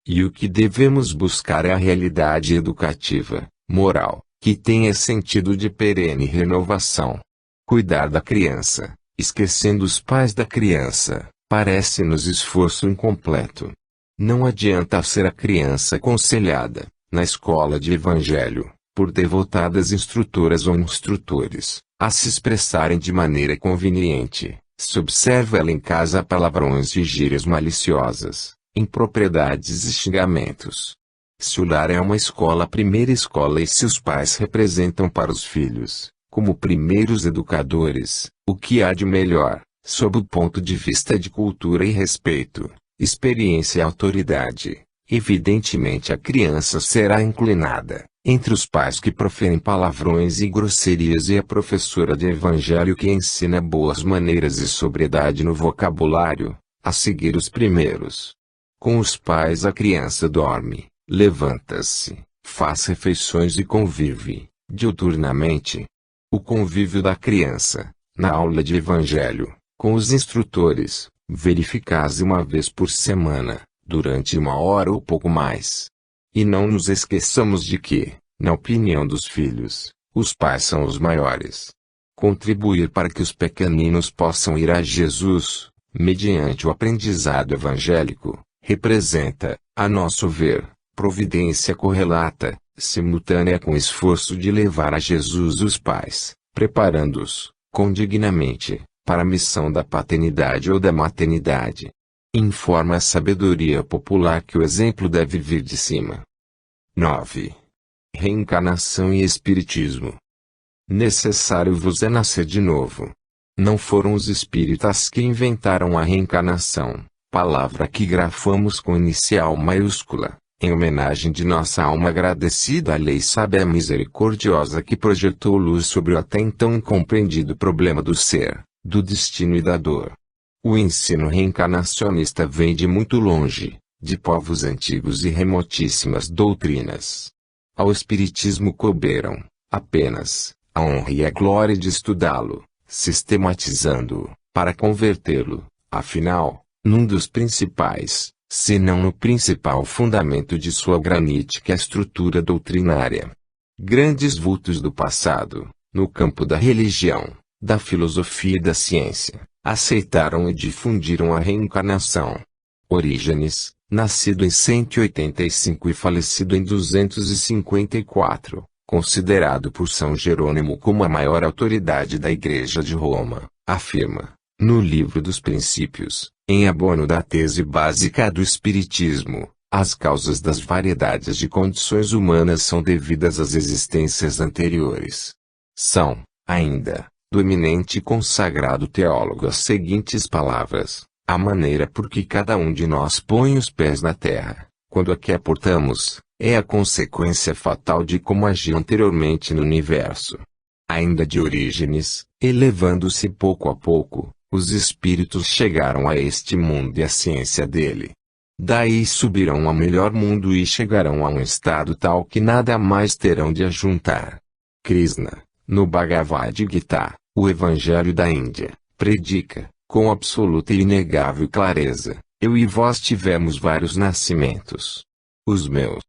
E o que devemos buscar é a realidade educativa, moral, que tenha sentido de perene renovação. Cuidar da criança, esquecendo os pais da criança, parece-nos esforço incompleto. Não adianta ser a criança aconselhada, na escola de evangelho, por devotadas instrutoras ou instrutores, a se expressarem de maneira conveniente, se observa ela em casa palavrões e gírias maliciosas, impropriedades e xingamentos. Se o lar é uma escola, a primeira escola, e se os pais representam para os filhos, como primeiros educadores, o que há de melhor, sob o ponto de vista de cultura e respeito, experiência e autoridade, evidentemente a criança será inclinada, entre os pais que proferem palavrões e grosserias e a professora de evangelho que ensina boas maneiras e sobriedade no vocabulário, a seguir os primeiros. Com os pais a criança dorme, levanta-se, faz refeições e convive, diuturnamente. O convívio da criança, na aula de evangelho, com os instrutores, verificase uma vez por semana, durante 1 hora ou pouco mais. E não nos esqueçamos de que, na opinião dos filhos, os pais são os maiores. Contribuir para que os pequeninos possam ir a Jesus, mediante o aprendizado evangélico, representa, a nosso ver, providência correlata, simultânea com o esforço de levar a Jesus os pais, preparando-os, condignamente, para a missão da paternidade ou da maternidade. Informa a sabedoria popular que o exemplo deve vir de cima. 9. Reencarnação e Espiritismo. Necessário vos é nascer de novo. Não foram os espíritas que inventaram a reencarnação, palavra que grafamos com inicial maiúscula, em homenagem de nossa alma agradecida à lei sábia e misericordiosa que projetou luz sobre o até então incompreendido problema do ser, do destino e da dor. O ensino reencarnacionista vem de muito longe, de povos antigos e remotíssimas doutrinas. Ao Espiritismo couberam, apenas, a honra e a glória de estudá-lo, sistematizando-o, para convertê-lo, afinal, num dos principais, se não no principal fundamento de sua granítica estrutura doutrinária. Grandes vultos do passado, no campo da religião, da filosofia e da ciência, aceitaram e difundiram a reencarnação. Orígenes, nascido em 185 e falecido em 254, considerado por São Jerônimo como a maior autoridade da Igreja de Roma, afirma, no Livro dos Princípios, em abono da tese básica do Espiritismo, as causas das variedades de condições humanas são devidas às existências anteriores. São, ainda, do eminente e consagrado teólogo as seguintes palavras: a maneira por que cada um de nós põe os pés na terra, quando a que aportamos, é a consequência fatal de como agiu anteriormente no universo. Ainda de Orígenes, elevando-se pouco a pouco, os espíritos chegaram a este mundo e à ciência dele. Daí subirão ao melhor mundo e chegarão a um estado tal que nada mais terão de ajuntar. Krishna, no Bhagavad Gita, o Evangelho da Índia, predica, com absoluta e inegável clareza: eu e vós tivemos vários nascimentos. Os meus